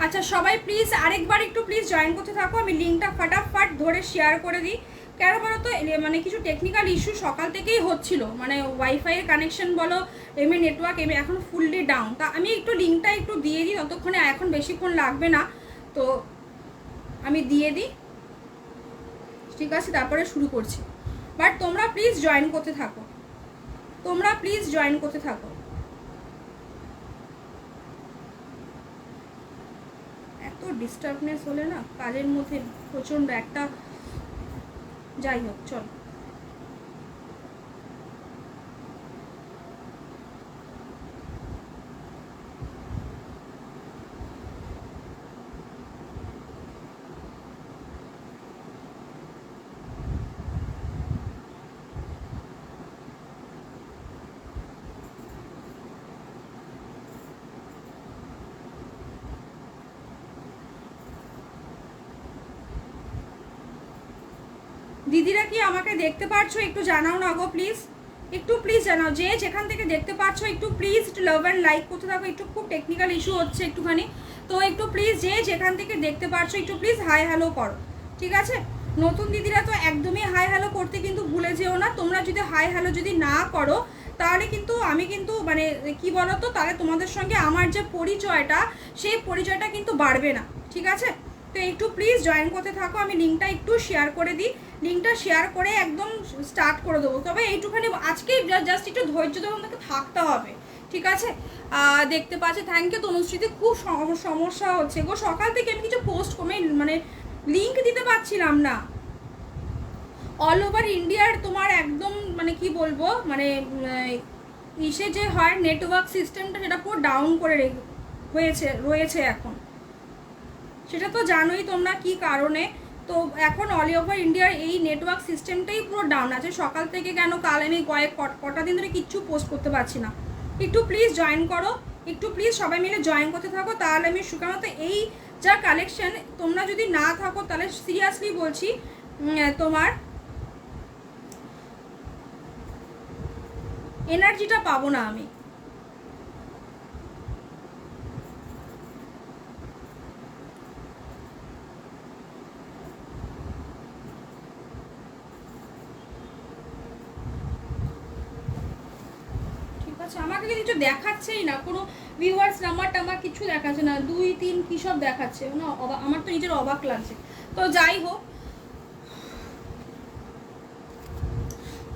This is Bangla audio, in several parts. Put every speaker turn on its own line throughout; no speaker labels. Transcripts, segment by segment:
আচ্ছা সবাই প্লিজ আরেকবার একটু প্লিজ জয়েন করতে থাকো। আমি লিঙ্কটা ফাটাফাট ধরে শেয়ার করে দিই। কেন বলো তো, মানে কিছু টেকনিক্যাল ইস্যু সকাল থেকেই হচ্ছিল, মানে ওয়াইফাইয়ের কানেকশন বলো, এমনি নেটওয়ার্ক এমনি এখন ফুললি ডাউন। তা আমি একটু লিঙ্কটা একটু দিয়ে দিই, ততক্ষণে এখন বেশিক্ষণ লাগবে না, তো আমি দিয়ে দিই, ঠিক আছে? তারপরে শুরু করছি। বাট তোমরা প্লিজ জয়েন করতে থাকো, তোমরা প্লিজ জয়েন করতে থাকো। এত ডিস্টার্বনেস হলে না কাজের মধ্যে প্রচণ্ড একটা, যাই হোক চল। দিদিরা কি আমাকে দেখতে পারছো? একটু জানাও না গো প্লিজ, একটু প্লিজ জানাও, যে যেখান থেকে দেখতে পাচ্ছ একটু প্লিজ একটু লাভ অ্যান্ড লাইক করতে থাকো। একটু খুব টেকনিক্যাল ইস্যু হচ্ছে একটুখানি, তো একটু প্লিজ যে যেখান থেকে দেখতে পাচ্ছ একটু প্লিজ হাই হ্যালো করো, ঠিক আছে? নতুন দিদিরা তো একদমই হাই হ্যালো করতে কিন্তু ভুলে যেও না। তোমরা যদি হাই হ্যালো যদি না করো তাহলে কিন্তু আমি কিন্তু মানে কি বলো তো, তাহলে তোমাদের সঙ্গে আমার যে পরিচয়টা সেই পরিচয়টা কিন্তু বাড়বে না, ঠিক আছে? তো একটু প্লিজ জয়েন করতে থাকো। আমি লিঙ্কটা একটু শেয়ার করে দিই, লিঙ্কটা শেয়ার করে একদম স্টার্ট করে দেবো। তবে এইটুখানি আজকে জাস্ট একটু ধৈর্য ধরে তোমাকে থাকতে হবে, ঠিক আছে? দেখতে পাচ্ছি, থ্যাংক ইউ তনুশ্রীতে। খুব সমস্যা হচ্ছে গো, সকাল থেকে আমি কিছু পোস্ট কমে মানে লিঙ্ক দিতে পারছিলাম না। অল ওভার ইন্ডিয়ার তোমার একদম মানে কি বলবো, মানে ইসে যে হয় নেটওয়ার্ক সিস্টেমটা সেটা পুরো ডাউন করে রয়েছে এখন, সেটা তো জানোই তোমরা কি কারণে। তো এখন অল ওভার ইন্ডিয়ার এই নেটওয়ার্ক সিস্টেমটাই পুরো ডাউন আছে সকাল থেকে। কেন কাল আমি কটা দিন ধরে কিচ্ছু পোস্ট করতে পারছি না। একটু প্লিজ জয়েন করো, একটু প্লিজ সবাই মিলে জয়েন করতে থাকো, তাহলে আমি সুকান্ত এই যা কালেকশন, তোমরা যদি না থাকো তাহলে সিরিয়াসলি বলছি তোমার এনার্জিটা পাবো না আমি। আচ্ছা আমাকে কিছু দেখাচ্ছেই না, কোনো ভিউয়ার্স নাম্বার টাম্বার কিছু দেখাচ্ছে না, 2 3 কী সব দেখাচ্ছে না, আমার তো নিজের অবাক লাগছে। তো যাই হোক,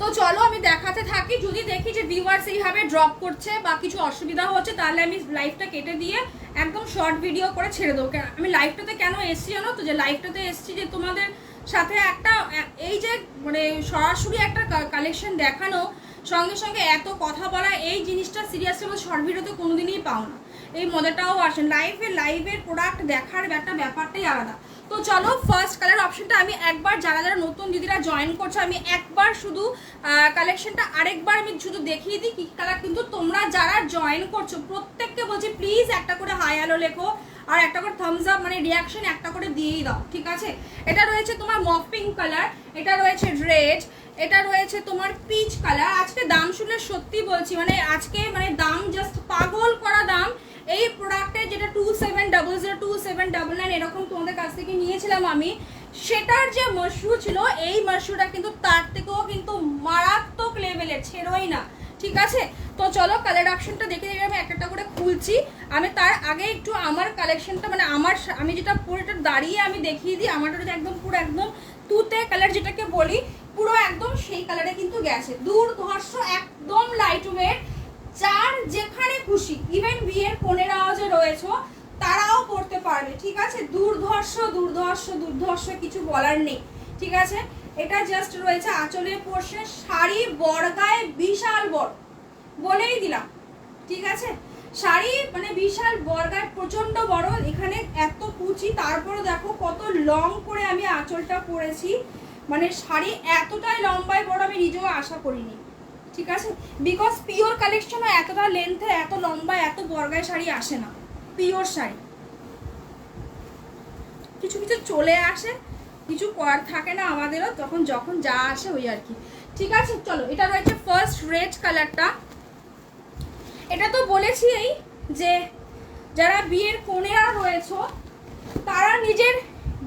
তো চলো আমি দেখাতে থাকি। যদি দেখি যে ভিউয়ার্স এইভাবে ড্রপ করছে বা কিছু অসুবিধা হচ্ছে, তাহলে আমি লাইভটা কেটে দিয়ে একদম শর্ট ভিডিও করে ছেড়ে দেবো। আমি লাইভটাতে কেন এসছি জানো তো, যে লাইভটাতে এসছি যে তোমাদের সাথে একটা এই যে মানে সরাসরি একটা কালেকশন দেখানো, সঙ্গে সঙ্গে এত কথা বলা, এই জিনিসটা সিরিয়াসলি আমার শর্ট ভিডিওতে কোনোদিনই পাও না। এই মজাটাও আসে লাইভের প্রোডাক্ট দেখার একটা ব্যাপারটাই আলাদা। তো চলো ফার্স্ট কালার অপশনটা আমি একবার, যারা যারা নতুন দিদিরা জয়েন করছো, আমি একবার শুধু কালেকশনটা আরেকবার আমি শুধু দেখিয়ে দিই কি কালার। কিন্তু তোমরা যারা জয়েন করছো প্রত্যেককে বলছি প্লিজ একটা করে হাই হ্যালো লেখো, আর একটা করে থামস আপ মানে রিয়াকশন একটা করে দিয়েই দাও, ঠিক আছে? এটা রয়েছে তোমার মফ পিঙ্ক কালার, এটা রয়েছে রেড, এটা রয়েছে তোমার পিচ কালার। আজকে দাম শুনলে সত্যি বলছি মানে আজকে মানে দাম জাস্ট পাগল করা দাম। এই প্রোডাক্টের যেটা 2700 2799 এরকম তোমাদের কাছ থেকে নিয়েছিলাম আমি, সেটার যে মাশরু ছিল, এই মাশরুটা কিন্তু তার থেকেও কিন্তু মারাত্মক লেভেলের, ছেড়োই না, ঠিক আছে? তো চলো কালার অপশনটা দেখে দেখে আমি একটা করে খুলছি। আমি তার আগে একটু আমার কালেকশনটা মানে আমি যেটা পুরোটা দাঁড়িয়ে আমি দেখিয়ে দিই। আমারটা একদম পুরো একদম তুতে কালার যেটাকে বলি, পুরো একদম সেই কালারে কিন্তু গেছে, দুর্ধর্ষ একদম লাইট ওয়েট। যার যেখানে খুশি, ইভেন বিয়ের কনেরাও যে রয়েছে তারাও পড়তে পারবে, ঠিক আছে? দুর্ধর্ষ কিছু বলার নেই, ঠিক আছে? এটা জাস্ট রয়েছে আঁচলের পোর্শন, শাড়ি বড়গায় বিশাল বড়, বলেই দিলাম, ঠিক আছে? শাড়ি মানে বিশাল বড়গায় প্রচন্ড বড়, এখানে এত কুচি, তারপরে দেখো কত লং করে আমি আঁচলটা পরেছি। মানে শাড়ি এতটাই লম্বায় বড় আমি নিজেও আশা করিনি, ঠিক আছে? বিকজ পিওর কালেকশন এতটা লেন্থে এত লম্বা এত বর্গায় শাড়ি আসে না, পিওর শাড়ি কিছু কিছু চলে আসে, কিছু করার থাকে না আমাদেরও, তখন যখন যা আসে ওই আর কি, ঠিক আছে? চলো এটা রয়েছে ফার্স্ট রেড কালারটা। এটা তো বলেছি এই যে যারা বিয়ের কনেরা রয়েছে তারা নিজের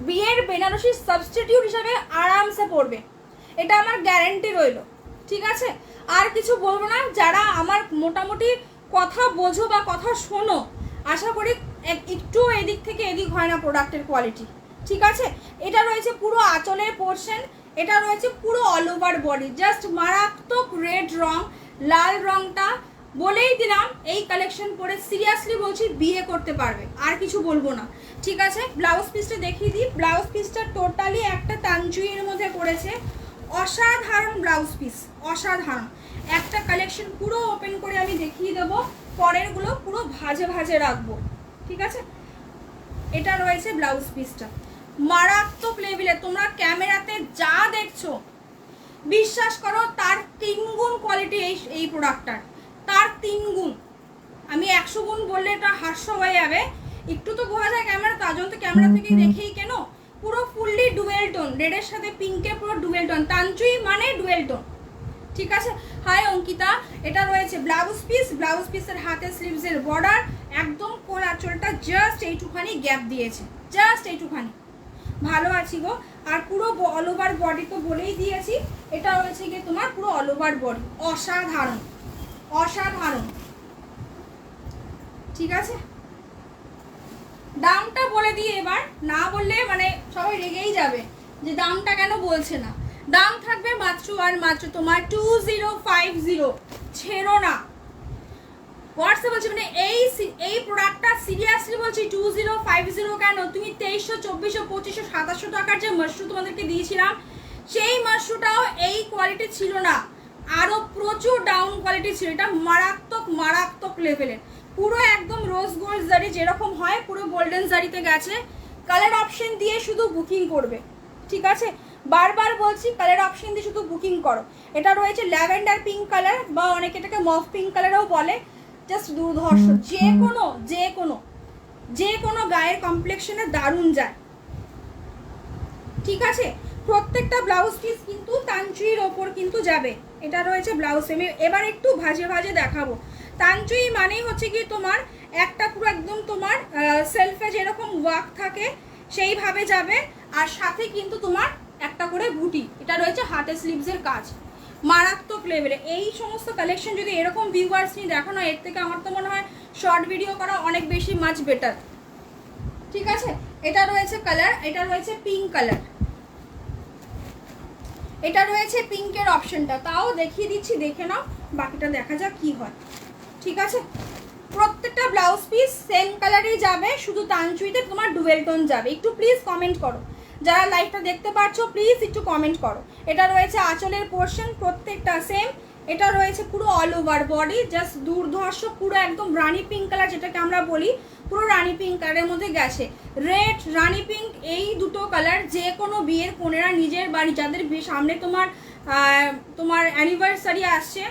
বিয়ের বেনারসি সাবস্টিটিউট হিসাবে আরামসে পরবে, এটা আমার গ্যারেন্টি রইল। ঠিক আছে, আর কিছু বলবো না। যারা আমার মোটামুটি কথা বোঝো বা কথা শোনো, আশা করি একটু এদিক থেকে এদিক হয় না প্রোডাক্টের কোয়ালিটি। ঠিক আছে, এটা রয়েছে পুরো আঁচলের পোর্শন, এটা রয়েছে পুরো অল ওভার বডি, জাস্ট মারাত্মক রেড রং, লাল রংটা বলেই দিলাম। এই কালেকশন পরে সিরিয়াসলি বলছি বিয়ে করতে পারবে, আর কিছু বলবো না। ঠিক আছে, ব্লাউজ পিসটা দেখিয়ে দিই। ব্লাউজ পিসটা টোটালি একটা তানচুইয়ের মধ্যে করেছে, অসাধারণ ব্লাউজ পিস, অসাধারণ একটা কালেকশন। পুরো ওপেন করে আমি দেখিয়ে দেবো, পরেরগুলো পুরো ভাজে ভাজে রাখবো। ঠিক আছে, এটা রয়েছে ব্লাউজ পিসটা, মারাত্মক লেভেলে। তোমরা ক্যামেরাতে যা দেখছো বিশ্বাস করো তার 3 গুণ কোয়ালিটি এই প্রোডাক্টটার, তার 3 গুণ। আমি 100 গুণ বললে এটা হাস্য হয়ে যাবে, একটু তো বোঝা যায় ক্যামেরা, তার জন্য তো ক্যামেরা থেকে দেখেই কেন। পুরো ফুললি ডুয়েল টোন, রেডের সাথে পিঙ্কের পুরো ডুয়েল টোন, তানচুই মানে ডুয়েল টোন। ঠিক আছে, হাই অঙ্কিতা। এটা রয়েছে ব্লাউজ পিস, ব্লাউজ পিসের হাতে স্লিভসের বর্ডার, একদম কোল আঁচলটা জাস্ট এইটুখানি গ্যাপ দিয়েছে, জাস্ট এইটুখানি। ভালো আছি গো। আর পুরো অল ওভার বডি তো বলেই দিয়েছি, এটা রয়েছে গিয়ে তোমার পুরো অল ওভার বডি, অসাধারণ অসাধারণ। ঠিক আছে, দামটা বলে দিই এবার, না বললে মানে সবাই রেগেই যাবে যে দামটা কেন বলছে না। দাম থাকবে মাত্র আর মাত্র তোমার 2050, ছেড়ো না। হোয়াটসঅ্যাপ বলছি মানে এই প্রোডাক্টটা সিরিয়াসলি বলছি 2050 কেন, তুমি 2300, 2400, 2500, 2700 টাকার যে মাশরু তোমাদেরকে দিয়েছিলাম, সেই মাশরুটাও এই কোয়ালিটি ছিল না, আরও প্রচুর ডাউন কোয়ালিটি ছিল। এটা মারাত্মক মারাত্মক লেভেলের, পুরো একদম রোজ গোল্ড জারি যেরকম হয়, পুরো গোল্ডেন জারিতে গেছে। কালার অপশন দিয়ে শুধু বুকিং করবে। ঠিক আছে, বারবার বলছি কালার অপশন দিয়ে শুধু বুকিং করো। এটা রয়েছে ল্যাভেন্ডার পিঙ্ক কালার, বা অনেকে এটাকে মফ পিঙ্ক কালারও বলে, জাস্ট দুর্ধর্ষ। যে কোনো গায়ের কমপ্লেক্সনে দারুণ যায়। ঠিক আছে, প্রত্যেকটা ব্লাউজ পিস কিন্তু তানচুইর ওপর কিন্তু যাবে। এটা রয়েছে ব্লাউজ। আমি এবার একটু ভাজে ভাজে দেখাবো। তানচুই মানেই হচ্ছে কি তোমার একটা পুরো একদম তোমার সেলফে যেরকম ওয়ার্ক থাকে সেইভাবে যাবে, আর সাথে কিন্তু তোমার একটা করে বুটি। এটা রয়েছে হাতে স্লিভসের কাজ, মারাত্মক লেভেলে। এই সমস্ত কালেকশন যদি এরকম ভিউয়ার্স নিয়ে দেখো না, এর থেকে আমার তো মনে হয় শর্ট ভিডিও করা অনেক বেশি মাচ বেটার। ঠিক আছে, এটা রয়েছে কালার, এটা রয়েছে পিঙ্ক কালার, এটা রয়েছে পিঙ্কের অপশনটা, তাও দেখিয়ে দিচ্ছি, দেখে নাও, বাকিটা দেখা যাক কি হয়। ঠিক আছে, প্রত্যেকটা ব্লাউজ পিস সেম কালারই যাবে, শুধু তানচুইতে তোমার ডুয়েল টোন যাবে। একটু প্লিজ কমেন্ট করো, যারা লাইভটা দেখতে পাচ্ছ প্লিজ একটু কমেন্ট করো। এটা রয়েছে আঁচলের পোর্শন, প্রত্যেকটা সেম। এটা রয়েছে পুরো অল ওভার বডি, জাস্ট দুর্ধর্ষ, পুরো একদম রানি পিঙ্ক কালার যেটাকে আমরা বলি, পুরো রানি পিঙ্ক কালারের মধ্যে গেছে। রেড, রানি পিঙ্ক, এই দুটো কালার যে কোনো বিয়ের কনেরা নিজের বাড়ি, যাদের সামনে তোমার অ্যানিভার্সারি আসছে,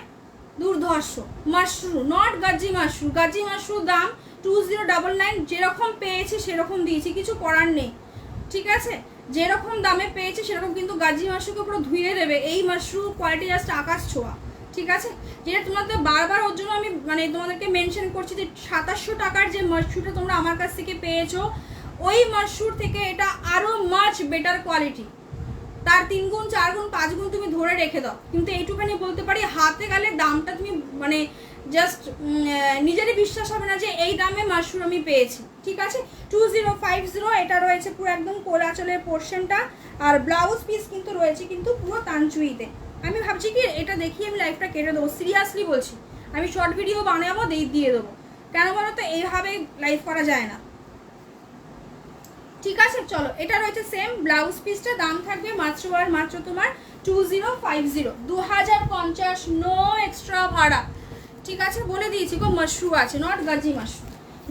দুর্ধর্ষ। মাশরু, নট গাজি মাশরু। গাজি মাশরু দাম 2099, যেরকম পেয়েছে সেরকম দিয়েছি, কিছু করার নেই। ঠিক আছে, যেরকম দামে পেয়েছে সেরকম, কিন্তু গাজি মাশরুকে পুরো ধুয়ে দেবে। এই মাশরু কোয়ালিটি জাস্ট আকাশ ছোঁয়া। ঠিক আছে, যেটা তোমাদের বারবার, ওর জন্য আমি মানে তোমাদেরকে মেনশন করছি যে 2700 টাকার যে মাশরুটা তোমরা আমার কাছ থেকে পেয়েছো, ওই মাশরুর থেকে এটা আরও মাচ বেটার কোয়ালিটি। তার 3 গুণ, 4 গুণ, 5 গুণ তুমি ধরে রেখে দাও, কিন্তু এইটুখানি বলতে পারি, হাতে গেলে দামটা তুমি মানে জাস্ট নিজেরই বিশ্বাস হবে না যে এই দামে মাশরুম আমি পেয়েছি। ঠিক আছে, 2050। এটা রয়েছে পুরো একদম কোলাচলের পোর্শনটা, আর ব্লাউজ পিস কিন্তু রয়েছে কিন্তু পুরো তানচুইতে। আমি ভাবছি কি এটা দেখিয়ে আমি লাইভটা কেটে দেবো, সিরিয়াসলি বলছি। আমি শর্ট ভিডিও বানাবো, দিয়ে দেবো, কেন বলো তো, এইভাবে লাইভ করা যায় না। ঠিক আছে, চলো, এটা রয়েছে সেম ব্লাউজ পিসটা, দাম থাকবে মাত্র আর মাত্র তোমার 2050, 2050, নো এক্সট্রা ভাড়া। ঠিক আছে, বলে দিয়েছি গো, মাশরু আছে, নট গাজি মাশরু।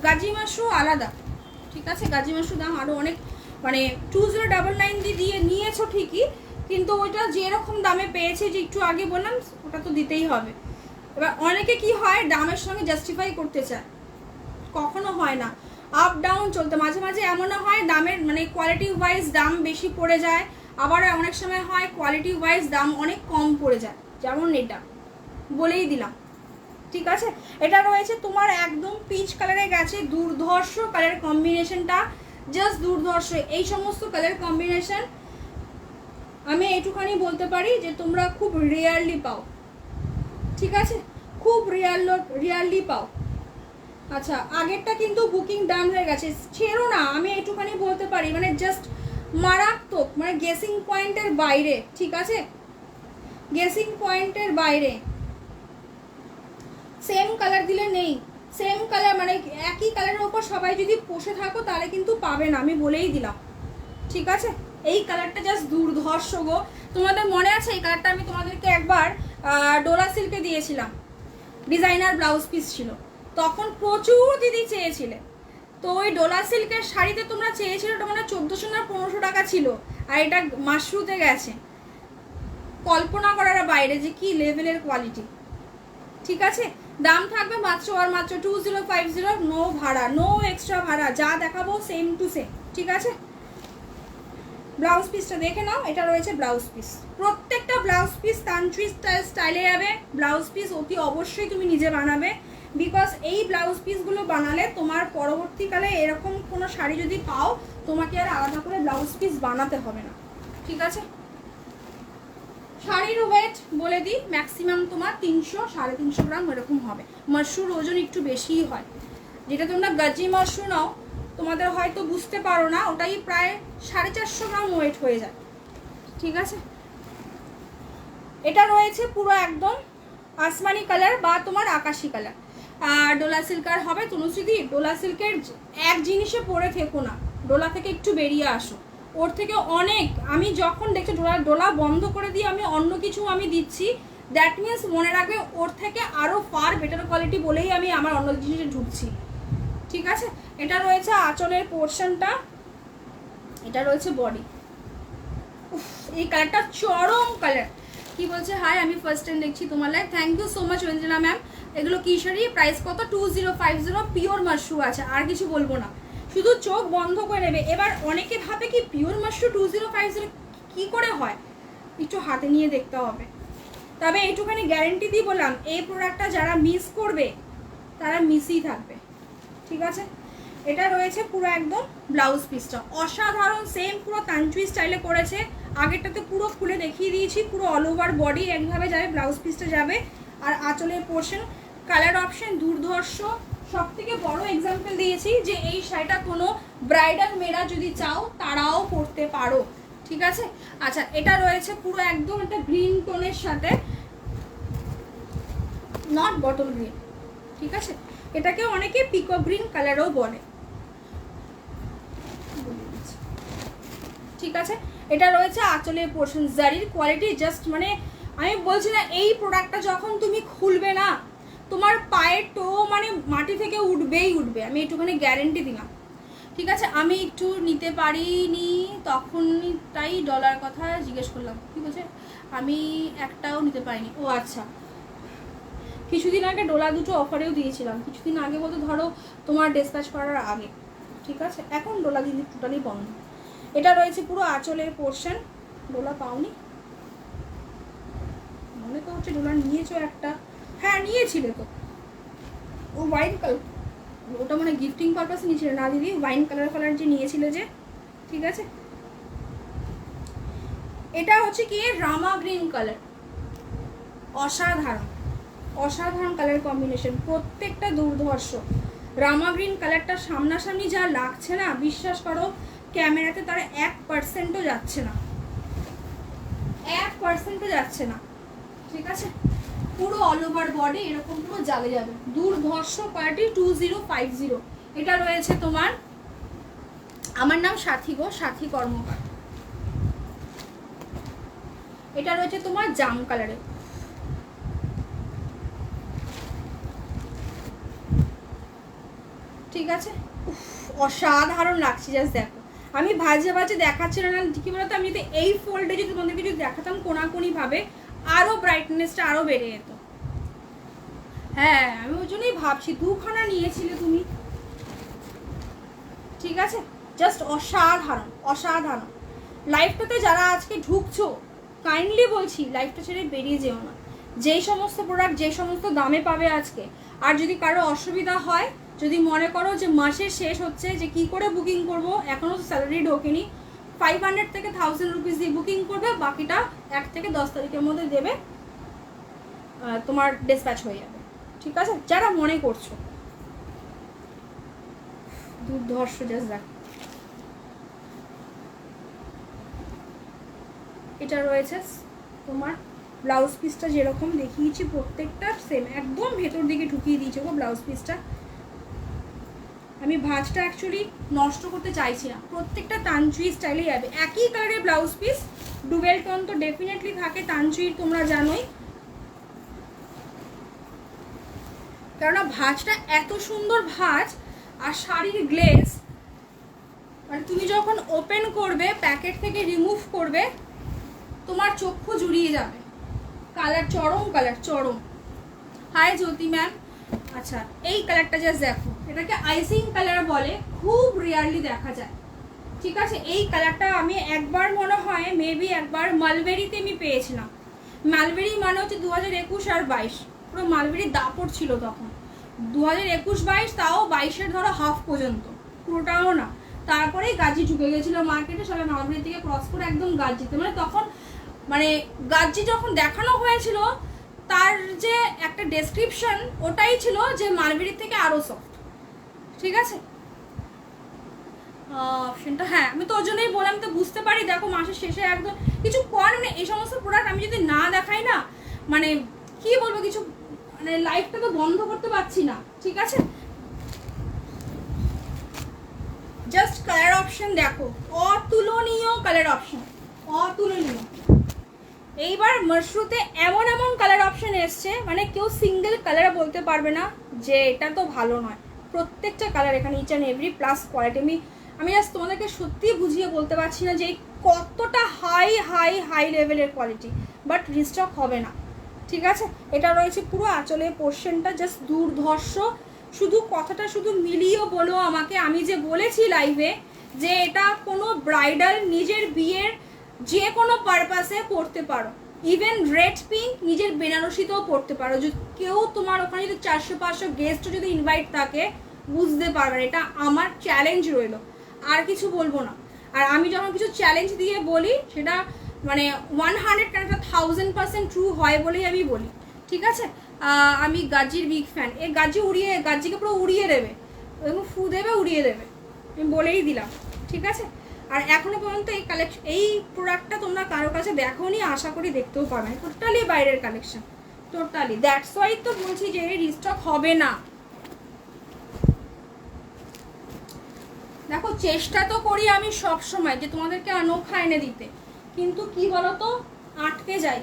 গাজি মাশরু আলাদা। ঠিক আছে, গাজি মাশরু দাম আরও অনেক, মানে 2099 দিয়ে নিয়েছো ঠিকই, কিন্তু ওইটা যেরকম দামে পেয়েছে, যে একটু আগে বললাম, ওটা তো দিতেই হবে। এবার অনেকে কি হয়, দামের সঙ্গে জাস্টিফাই করতে চায়, কখনো হয় না, আপ ডাউন চলতে। মাঝে মাঝে এমনও হয় দামের মানে কোয়ালিটি ওয়াইজ দাম বেশি পড়ে যায়, আবার অনেক সময় হয় কোয়ালিটি ওয়াইজ দাম অনেক কম পড়ে যায়, যেমন এটা বলেই দিলাম। ঠিক আছে, এটা রয়েছে তোমার একদম পিচ কালারে গেছে, দুর্ধর্ষ কালার কম্বিনেশনটা, জাস্ট দুর্ধর্ষ। এই সমস্ত কালার কম্বিনেশন আমি এইটুখানি বলতে পারি যে তোমরা খুব রেয়ারলি পাও, ঠিক আছে, খুব রেয়ারলি পাও। আচ্ছা, আগেরটা কিন্তু বুকিং ডান হয়ে গেছে, ছেড়ো না, আমি এইটুখানি বলতে পারি, মানে জাস্ট মারাত্মক, মানে গেসিং পয়েন্টের বাইরে, ঠিক আছে, গেসিং পয়েন্টের বাইরে। সেম কালার দিলে নেই, সেম কালার মানে একই কালারের ওপর সবাই যদি বসে থাকো তাহলে কিন্তু পাবে না, আমি বলেই দিলাম, ঠিক আছে। এই কালারটা জাস্ট দুর্ধর্ষ গো। তোমাদের মনে আছে এই কালারটা আমি তোমাদেরকে একবার ডোলা সিল্কে দিয়েছিলাম, ডিজাইনার ব্লাউজ পিস ছিল, তখন প্রচুর দিদি চেয়েছিলে। তো ওই ডোলা সিল্কের শাড়িতে তোমরা চেয়েছিলে, ওটা মানে 1400 না 1500 টাকা ছিল, আর এটা মাশরুতে গেছে, কল্পনা করার বাইরে যে কি লেভেলের কোয়ালিটি, ঠিক আছে। দাম থাকবে মাত্র আর মাত্র 2050, নো ভাড়া, নো এক্সট্রা ভাড়া, যা দেখাবো সেম টু সেম, ঠিক আছে। ব্লাউজ পিসটা দেখে নাও, এটা রয়েছে ব্লাউজ পিস, প্রত্যেকটা ব্লাউজ পিস তান্ত্রিক স্টাইলে যাবে। ব্লাউজ পিস অতি অবশ্যই তুমি নিজে বানাবে, বিকজ এই ব্লাউজ পিসগুলো বানালে তোমার পরবর্তীকালে এরকম কোনো শাড়ি যদি পাও, তোমাকে আর আলাদা করে ব্লাউজ পিস বানাতে হবে না, ঠিক আছে। শাড়ির ওয়েট বলে দিই, ম্যাক্সিমাম তোমার 300-350 গ্রাম এরকম হবে। মাশরুর ওজন একটু বেশিই হয়, যেটা তোমরা গাজি মাশরু নাও তোমাদের হয়তো বুঝতে পারো না, ওটাই প্রায় 450 গ্রাম ওয়েট হয়ে যায়, ঠিক আছে। এটা রয়েছে পুরো একদম আসমানি কালার বা তোমার আকাশি কালার। আর ডোলা সিল্কার হবে তনুশ্রীদি, ডোলা সিল্কের এক জিনিসে পরে থেকো না, ডোলা থেকে একটু বেরিয়ে আসো, ওর থেকে অনেক, আমি যখন দেখছি ডোলা বন্ধ করে দিয়ে আমি অন্য কিছু আমি দিচ্ছি, দ্যাট মিনস মনে রাখবে ওর থেকে আরও ফার বেটার কোয়ালিটি বলেই আমি আমার অন্য জিনিসে ঢুকছি, ঠিক আছে। এটা রয়েছে আঁচলের পোর্শনটা, এটা রয়েছে বডি। এই কালারটা চরম কালার। কি বলছে, হাই আমি ফার্স্ট টাইম দেখছি তোমার live, thank you so much Ranjana ma'am. এগুলো কি শাড়ি, প্রাইস কত, 2050, পিওর মাশরু আছে, আর কিছু বলবো না, শুধু চোখ বন্ধ করে নেবে। এবার অনেকে ভাবে কি পিওর মাশরু 2050 কি করে হয়, একটু হাতে নিয়ে দেখতে হবে। তবে এইটুখানি গ্যারেন্টি দিয়ে বললাম, এই প্রোডাক্টটা যারা মিস করবে তারা মিসই থাকবে, ঠিক আছে। এটা রয়েছে পুরো একদম ব্লাউজ পিসটা অসাধারণ, সেম পুরো তান্ত্রিক স্টাইলে করেছে। আগেরটাতে পুরো খুলে দেখিয়ে দিয়েছি, পুরো অল ওভার বডি একভাবে যাবে, ব্লাউজ পিসটা যাবে, আর আঁচলের পোর্শন, কালার অপশন দুর্ধর্ষ। সব থেকে বড় এক্সাম্পল দিয়েছি যে এই শাড়িটা কোনো ব্রাইডাল মেয়েরা যদি চাও তারাও পরতে পারো, ঠিক আছে। আচ্ছা, এটা রয়েছে পুরো একদম একটা গ্রিন টোনের সাথে, নট বটল গ্রিন, ঠিক আছে। এটাকে অনেকে পিকক গ্রিন কালারও বলে, ঠিক আছে। এটা রয়েছে আঁচলের পোর্শন, জারির কোয়ালিটি জাস্ট মানে আমি বলছি না, এই প্রোডাক্টটা যখন তুমি খুলবে না তোমার পায়ের টো মানে মাটি থেকে উঠবেই উঠবে, আমি একটুখানি গ্যারেন্টি দিলাম, ঠিক আছে। আমি একটু নিতে পারিনি, তখনই তাই ডলার কথা জিজ্ঞেস করলাম, ঠিক আছে, আমি একটাও নিতে পারিনি। ও আচ্ছা, কিছুদিন আগে ডোলা দুটো অফারেও দিয়েছিলাম, কিছুদিন আগে বলতে ধরো তোমার ডিসপ্যাচ করার আগে, ঠিক আছে। এখন ডোলা দিদি টোটালি বন্ধ। এটা রয়েছে পুরো আঁচলের পোর্শন, ডোলা পাওনি মনে তো হচ্ছে, ডোলা নিয়েছো একটা, হ্যাঁ নিয়েছিলে তো, ও হোয়াইট কালার, ওটা মানে গিফটিং পারপাসে নিয়েছিলে না দিদি, ওয়াইন কালার যে নিয়েছিলে যে, ঠিক আছে। এটা হচ্ছে কি রামা গ্রিন কালার, অসাধারণ অসাধারণ কালার কম্বিনেশন, প্রত্যেকটা দুর্ধর্ষ। রামা গ্রিন কালারটা সামনাসামনি যা লাগছে না, বিশ্বাস করো ক্যামেরাতে তার 1%ও যাচ্ছে না, 1%ও যাচ্ছে না, ঠিক আছে। পুরো অল ওভার বডি এরকম পুরো জ্বালে যাবে, দুর্ধর্ষ পার্টি 2050। এটা রয়েছে তোমার, আমার নাম সাথী গো, সাথী কর্মকার। এটা রয়েছে তোমার জাম কালারে, ঠিক আছে। অসাধারণ লাগছে, জাস্ট দেখো, আমি ভাজে ভাজে দেখাচ্ছিলাম না কি বলতো, আমি যদি এই ফোল্ডে যদি তোমাদেরকে যদি দেখাতাম কোনাকুনি ভাবে, আরো ব্রাইটনেসটা আরো বেড়ে যেত। হ্যাঁ, আমি ওই জন্যই ভাবছি, দুখানা নিয়েছিলে তুমি, ঠিক আছে। জাস্ট অসাধারণ অসাধারণ। লাইফটাতে যারা আজকে ঢুকছো, কাইন্ডলি বলছি লাইফটা ছেড়ে বেরিয়ে যেও না, যেই সমস্ত প্রোডাক্ট যে সমস্ত দামে পাবে আজকে। আর যদি কারো অসুবিধা হয় যদি মনে করো যে মাসের শেষ হচ্ছে, যে কি করে বুকিং করব, এখনও স্যালারি ঢোকেনি, 500 থেকে 1000 রুপিস দিয়ে বুকিং করবে, বাকিটা 1 থেকে 10 তারিখের মধ্যে দেবে, তোমার ডিসপ্যাচ হয়ে যাবে। ঠিক আছে, যারা মনে করছো। দুর্ধর্ষ জাস্ট দেখ, এটা রয়েছে তোমার ব্লাউজ পিসটা যেরকম দেখিয়েছি প্রত্যেকটা সেম একদম ভেতর দিকে ঢুকিয়ে দিয়েছে গো ব্লাউজ পিসটা। আমি ভাঁজটা অ্যাকচুয়ালি নষ্ট করতে চাইছি না, প্রত্যেকটা তানচুই স্টাইলেই যাবে। একই কালারের ব্লাউজ পিস, ডুবেল টোন তো ডেফিনেটলি থাকে তানচুইর, তোমরা জানোই, কেননা ভাঁজটা এত সুন্দর ভাঁজ আর শাড়ির গ্লেজ, মানে তুমি যখন ওপেন করবে, প্যাকেট থেকে রিমুভ করবে, তোমার চক্ষু জুড়িয়ে যাবে। কালার চরম, কালার চরম। হাই জ্যোতি ম্যাম। আচ্ছা, এই কালারটা জাস্ট দেখো, এটাকে আইসিং কালার বলে, খুব রিয়ারলি দেখা যায়। ঠিক আছে, এই কালারটা আমি একবার মনে হয় মেবি একবার মালবেরিতে আমি পেয়েছিলাম। মালবেরি মানে হচ্ছে 2021 আর 22, পুরো মালবেরির দাপট ছিল তখন, 2021-22, তাও 22-এর ধরো হাফ পর্যন্ত, পুরোটাও না। তারপরেই গাজি ঢুকে গেছিলো মার্কেটে, সবাই মালবেরি থেকে ক্রস করে একদম গাজিতে, মানে তখন মানে গাজি যখন দেখানো হয়েছিল তার যে একটা ডেসক্রিপশন ওটাই ছিল যে মালবেরির থেকে আরও সফট। ঠিক আছে, অপশনটা হ্যাঁ, আমি তো ওর জন্যই বললাম, তো বুঝতে পারি। দেখো মাসের শেষে একদম কিছু কর, মানে এই সমস্ত প্রোডাক্ট আমি যদি না দেখাই না, মানে কি বলবো, কিছু মানে লাইফটা তো বন্ধ করতে পারছি না। ঠিক আছে, জাস্ট কালার অপশন দেখো, অতুলনীয় কালার অপশন, অতুলনীয়। এইবার মাশরুতে এমন এমন কালার অপশন এসছে, মানে কেউ সিঙ্গেল কালার বলতে পারবে না যে এটা তো ভালো নয়। প্রত্যেকটা কালার এখানে each and every plus quality. আমি জাস্ট তোমাদেরকে সত্যি বুঝিয়ে বলতে পারছি না যে কতটা হাই হাই হাই লেভেলের কোয়ালিটি, বাট রিস্টক হবে না। ঠিক আছে, এটা রয়েছে পুরো আঁচলের পোর্শনটা, জাস্ট দুর্ধর্ষ। শুধু কথাটা শুধু মিলিয়েও বলো আমাকে, আমি যে বলেছি লাইভে যে এটা কোনো ব্রাইডাল নিজের বিয়ের যে কোনো পারপাসে পরতে পারো, ইভেন রেড পিঙ্ক নিজের বেনারসিতেও পরতে পারো। যদি কেউ তোমার ওখানে যদি 400-500 গেস্টও যদি ইনভাইট থাকে, বুঝতে পারবে, এটা আমার চ্যালেঞ্জ রইলো, আর কিছু বলবো না। আর আমি যখন কিছু চ্যালেঞ্জ দিয়ে বলি সেটা মানে 100 কেন 1000% ট্রু হয় বলেই আমি বলি। ঠিক আছে, আমি গাজির বিগ ফ্যান। এ গাজিকে পুরো উড়িয়ে দেবে, এবং ফু দেবে, উড়িয়ে দেবে, আমি বলেই দিলাম। ঠিক আছে, আর এখনো পর্যন্ত এই প্রোডাক্টটা তোমরা কারো কাছে দেখোনি, আশা করি দেখতেও পাবে না, টোটালি বাইরের কালেকশন, টোটালি। দ্যাটস ওয়াই তো বলছি যে রিস্টক হবে না। দেখো চেষ্টা তো করি আমি সব সময় যে তোমাদেরকে অনোখা এনে দিতে, কিন্তু কি বলতো, আটকে যাই,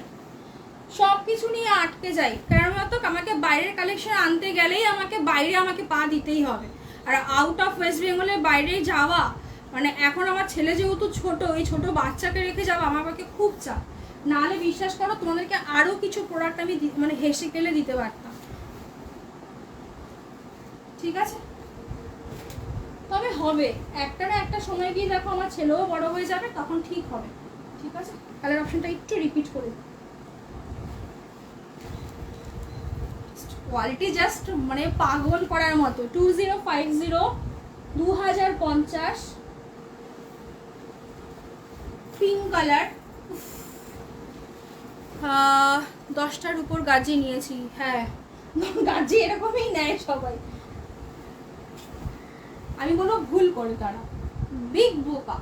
সব কিছু নিয়ে আটকে যাই। কারণ বলতো আমাকে বাইরের কালেকশন আনতে গেলেই আমাকে পা দিতেই হবে। আর আউট অফ ওয়েস্ট বেঙ্গলের বাইরে যাওয়া, মানে এখন আমার ছেলে যেহেতু ছোট, এই ছোট বাচ্চাকে রেখে যাওয়া আমার পক্ষে খুব চাপ। নাহলে বিশ্বাস করো তোমাদেরকে আরও কিছু প্রোডাক্ট আমি মানে হেসে খেলে দিতে পারতাম। ঠিক আছে, তবে হবে একটা না একটা সময় গিয়ে, দেখো আমার ছেলেও বড় হয়ে যাবে, তখন ঠিক হবে। ঠিক আছে, কালার অপশনটা একটু রিপিট করে, কোয়ালিটি জাস্ট মানে পাগল করার মতো। 2050, 2050 পিঙ্ক কালার, 10টার উপর গাজি নিয়েছি। হ্যাঁ, গাজি এরকমই নেয় সবাই, আমি কোনো ভুল করে তারা বিগ বোকা।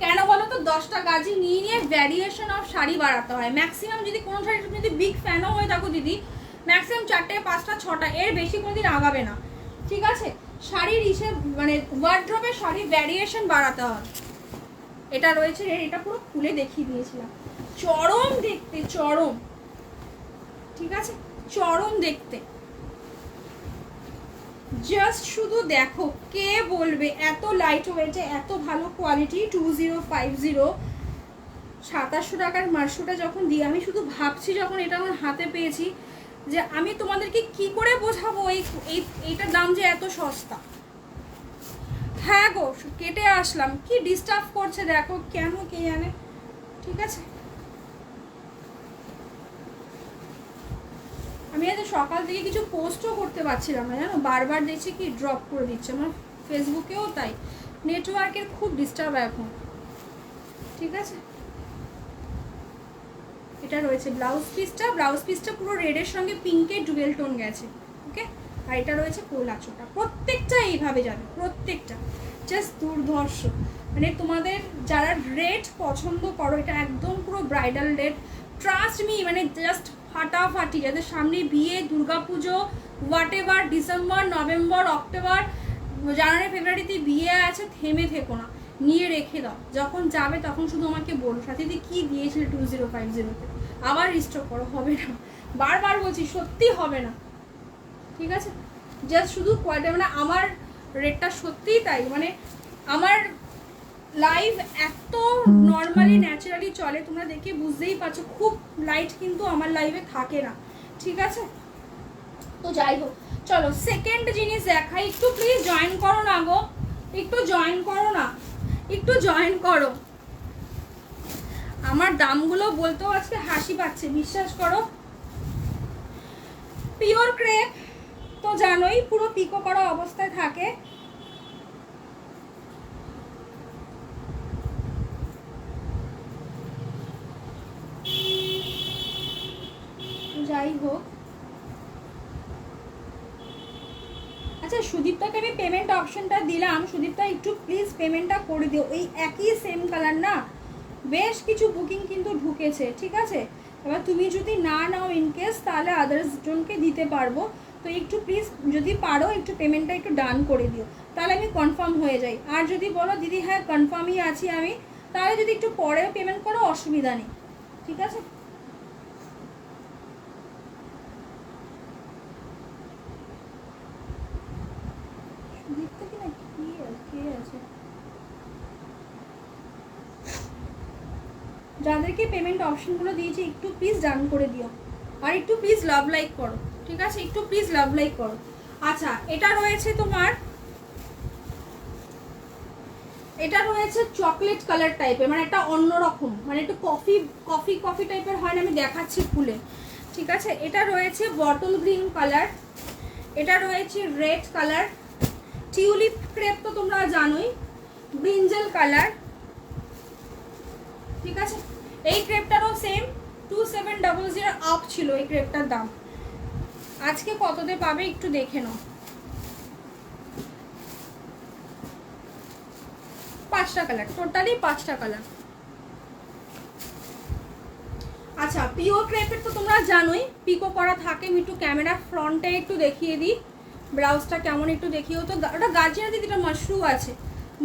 কেন বলো তো, 10টা গাজি নিয়ে ভ্যারিয়েশন অফ শাড়ি বাড়াতে হয়। ম্যাক্সিমাম যদি কোনো শাড়ি যদি বিগ ফ্যানও হয়ে থাকো দিদি, ম্যাক্সিমাম 4টে 5টা 6টা, এর বেশি কোনোদিন আগাবে না। ঠিক আছে, শাড়ির মানে ওয়ার্ড্রোবে শাড়ি ভ্যারিয়েশন বাড়াতে হয়। এটা রয়েছে, এটা পুরো খুলে দেখিয়ে দিয়েছিলাম, চরম দেখতে, চরম। ঠিক আছে, চরম দেখতে, জাস্ট শুধু দেখো, কে বলবে এত লাইট ওয়েটে এত ভালো কোয়ালিটি। 2050, 2700 টাকার মার্শোটা যখন দিই, আমি শুধু ভাবছি যখন এটা আমার হাতে পেয়েছি যে আমি তোমাদেরকে কি করে বোঝাবো এইটার দাম যে এত সস্তা। হ্যাঁ গো, কেটে আসলাম, কি ডিস্টার্ব করছে দেখো, কেন কে জানে। ঠিক আছে, আমি আজ সকাল থেকে কিছু পোস্টও করতে পারছিলাম না জানো, বারবার দেখছি কি ড্রপ করে দিচ্ছে, আমার ফেসবুকেও তাই, নেটওয়ার্কের খুব ডিস্টার্ব এখন। ঠিক আছে, এটা রয়েছে ব্লাউজ পিসটা পুরো রেডের সঙ্গে পিঙ্কের ডুয়েল টোন গেছে। ওকে, আর এটা রয়েছে কোল আঁচলটা, প্রত্যেকটা এইভাবে যাবে, প্রত্যেকটা জাস্ট দুর্ধর্ষ। মানে তোমাদের যারা রেড পছন্দ করো, এটা একদম পুরো ব্রাইডাল রেড, ট্রাস্ট মি, মানে জাস্ট ফাটাফাটি। যাদের সামনে বিয়ে, Durga Puja, whatever, December, November, October, January, ফেব্রুয়ারিতে বিয়ে আছে, থেমে থেকো না, নিয়ে রেখে দাও, যখন যাবে তখন শুধু আমাকে বলো সাথীদি কি দিয়েছিলে 2050-তে, আবার রিস্টক করো, হবে না, বারবার বলছি সত্যি হবে না। ঠিক আছে, জাস্ট শুধু কোয়ালিটি, মানে আমার রেটটা সত্যিই তাই, মানে আমার লাইভ এত নর্মালি ন্যাচারালি চলে, তোমরা দেখে বুঝতেই পারছো, খুব লাইট কিন্তু আমার লাইভে থাকে না। ঠিক আছে, তো যাই হোক, চলো সেকেন্ড জিনিস দেখাই। একটু প্লিজ জয়েন করো না গো, একটু জয়েন করো না, একটু জয়েন করো। আমার দামগুলো বলতেও আজকে হাসি পাচ্ছে, বিশ্বাস করো। পিওর ক্রেপ তো জানোই পুরো পিকো করা অবস্থায় থাকে। যাই হোক, আচ্ছা সুদীপ্তাকে আমি পেমেন্ট অপশনটা দিলাম, সুদীপ্তা একটু প্লিজ পেমেন্টটা করে দিও। এই একই সেম কালার না, বেশ কিছু বুকিং কিন্তু ঢুকেছে। ঠিক আছে, এবার তুমি যদি না নাও ইনকেস, তাহলে আদার্স জনকে দিতে পারবো। তো একটু প্লিজ যদি পারো একটু পেমেন্টটা একটু ডান করে দিও, তাহলে আমি কনফার্ম হয়ে যাই। আর যদি বলো দিদি হ্যাঁ কনফার্মই আছি আমি, তাহলে যদি একটু পরেও পেমেন্ট করো অসুবিধা নেই। ঠিক আছে, যাদেরকে পেমেন্ট অপশনগুলো দিয়েছি একটু প্লিজ ডান করে দিও, আর একটু প্লিজ লাভ লাইক করো। ঠিক আছে, একটু প্লিজ লাভ লাইক করো। আচ্ছা, এটা রয়েছে তোমার, এটা রয়েছে চকলেট কালার টাইপের, মানে একটা অন্যরকম, মানে একটু কফি কফি কফি টাইপের হয় না, আমি দেখাচ্ছি খুলে। ঠিক আছে, এটা রয়েছে বটল গ্রিন কালার, এটা রয়েছে রেড কালার, টিউলিপ ক্রেপ তো তোমরা জানোই, ব্রিঞ্জেল কালার। ঠিক আছে, এই ক্রেপটারও সেম 2700 আপ ছিল এই ক্রেপটার দাম। আজকে কততে পাবে একটু দেখে নাও। 5টা কালার, টোটালি 5টা কালার। আচ্ছা, পিওর ক্রেপের তো তোমরা জানোই পিকো করা থাকে। আমি একটু ক্যামেরা ফ্রন্টে একটু দেখিয়ে দিই ব্লাউজটা কেমন, একটু দেখিয়েও তো। ওটা গার্জিয়ান দিদি, এটা মাশরু আছে,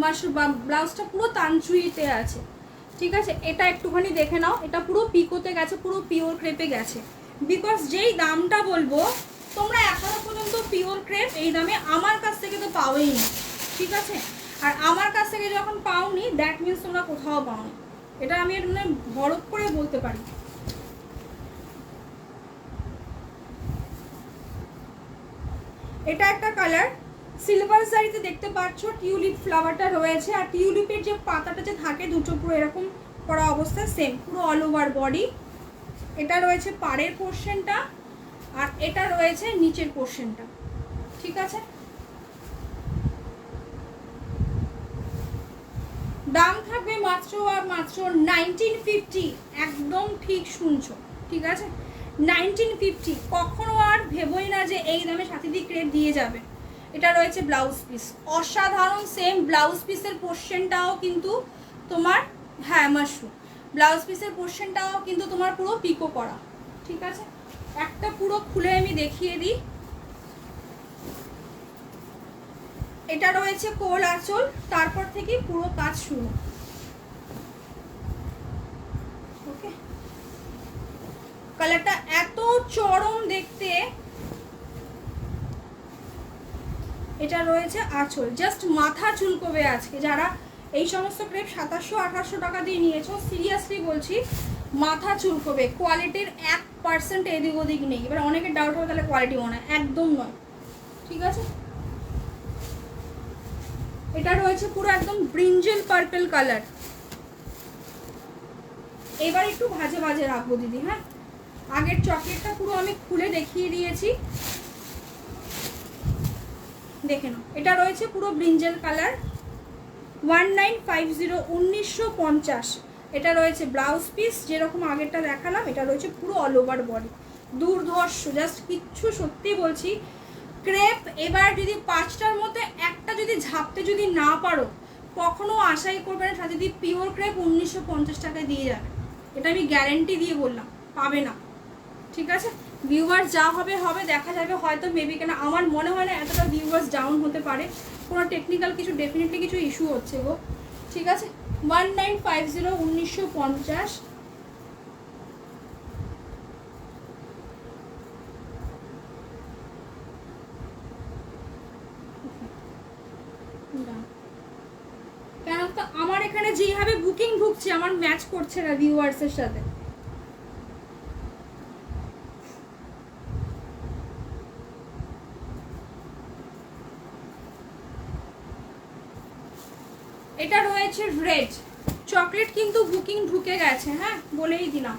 মাশরু ব্লাউজটা পুরো তানচুইতে আছে। ঠিক আছে, এটা একটুখানি দেখে নাও, এটা পুরো পিকোতে গেছে, পুরো পিওর ক্রেপে গেছে। বিকজ যেই দামটা বলবো, তোমরা এখনো পর্যন্ত পিওর ক্রেপ এই দামে আমার কাছ থেকে তো পাওই না। ঠিক আছে, আর আমার কাছ থেকে যখন পাওনি দ্যাট মিনস তোমরা কোথাও পাওনি, এটা আমি মানে ভরপ করে বলতে পারি। এটা একটা কালার, সিলভার শাড়িতে দেখতে পাচ্ছ টিউলিপ ফ্লাওয়ারটা রয়েছে, আর টিউলিপের যে পাতাটা যে থাকে দুটো পুরো এরকম করা অবস্থায়, সেম পুরো অল ওভার বডি। এটা রয়েছে পাড়ের পোর্শনটা, আর এটা রয়েছে নিচের পোর্শনটা। ঠিক আছে, দাম থাকবে মাত্র আর মাত্র 1950, একদম ঠিক শুনছো। ঠিক আছে, 1950। কখনো আর ভেবোই না যে এই দামে সাথীদি ক্রেপ দিয়ে যাবে। এটা রয়েছে ব্লাউজ পিস, অসাধারণ সেম ব্লাউজ পিসের পোর্শনটাও কিন্তু তোমার, হ্যাঁ মাশরুম, ব্লাউজ পিসের পোর্শনটাও কিন্তু তোমার পুরো পিকো করা। ঠিক আছে, একটা পুরো খুলে আমি দেখিয়ে দিই। এটা রয়েছে কোল আঁচল, তারপর থেকে পুরো কাজ শুরু। ওকে, কালারটা এত চরম দেখতে। এটা রয়েছে আঁচল, জাস্ট মাথা চুলকোবে আজকে। যারা এই সমস্ত ক্রেপ 2700-2800 টাকা দিয়ে নিয়েছো, সিরিয়াসলি বলছি মাথা চুলকোবে। কোয়ালিটির 1% এদিক ওদিক নেই। এবার অনেকের ডাউট হবে তাহলে কোয়ালিটি মনে হয়, একদম নয়। ঠিক আছে, এটা রয়েছে পুরো একদম ব্রিঞ্জেল পার্পল কালার। এবার একটু ভাজে ভাজে রাখবো দিদি, হ্যাঁ আগের চকলেটটা পুরো আমি খুলে দেখিয়ে দিয়েছি, দেখে নাও। এটা রয়েছে পুরো ব্রিঞ্জেল কালার, 1950, 1950। এটা রয়েছে ব্লাউজ পিস, যেরকম আগেরটা দেখালাম। এটা রয়েছে পুরো অল ওভার বডি, দুর্ধর্ষ, জাস্ট কিচ্ছু, সত্যি বলছি ক্রেপ। এবার যদি 5টার মধ্যে একটা যদি ঝাপতে যদি না পারো, কখনো আশাই করবে না যদি পিওর ক্রেপ 1950 টাকায় দিয়ে যাবে, এটা আমি গ্যারেন্টি দিয়ে বললাম, পাবে না। ঠিক আছে, ভিউয়ার্স যা হবে হবে, দেখা যাবে, হয়তো মেবি, কেন আমার মনে হয় না এতটা ভিউয়ার্স ডাউন হতে পারে, কোনো টেকনিক্যাল কিছু ডেফিনেটলি কিছু ইস্যু হচ্ছে গো। ঠিক আছে, 1950, 1950। কেন তো আমার এখানে যেভাবে বুকিং ঢুকছে আমার ম্যাচ করছে না ভিউয়ার্সের সাথে। এটা রয়েছে রেড চকলেট, কিন্তু বুকিং ঢুকে গেছে, হ্যাঁ বলেই দিলাম।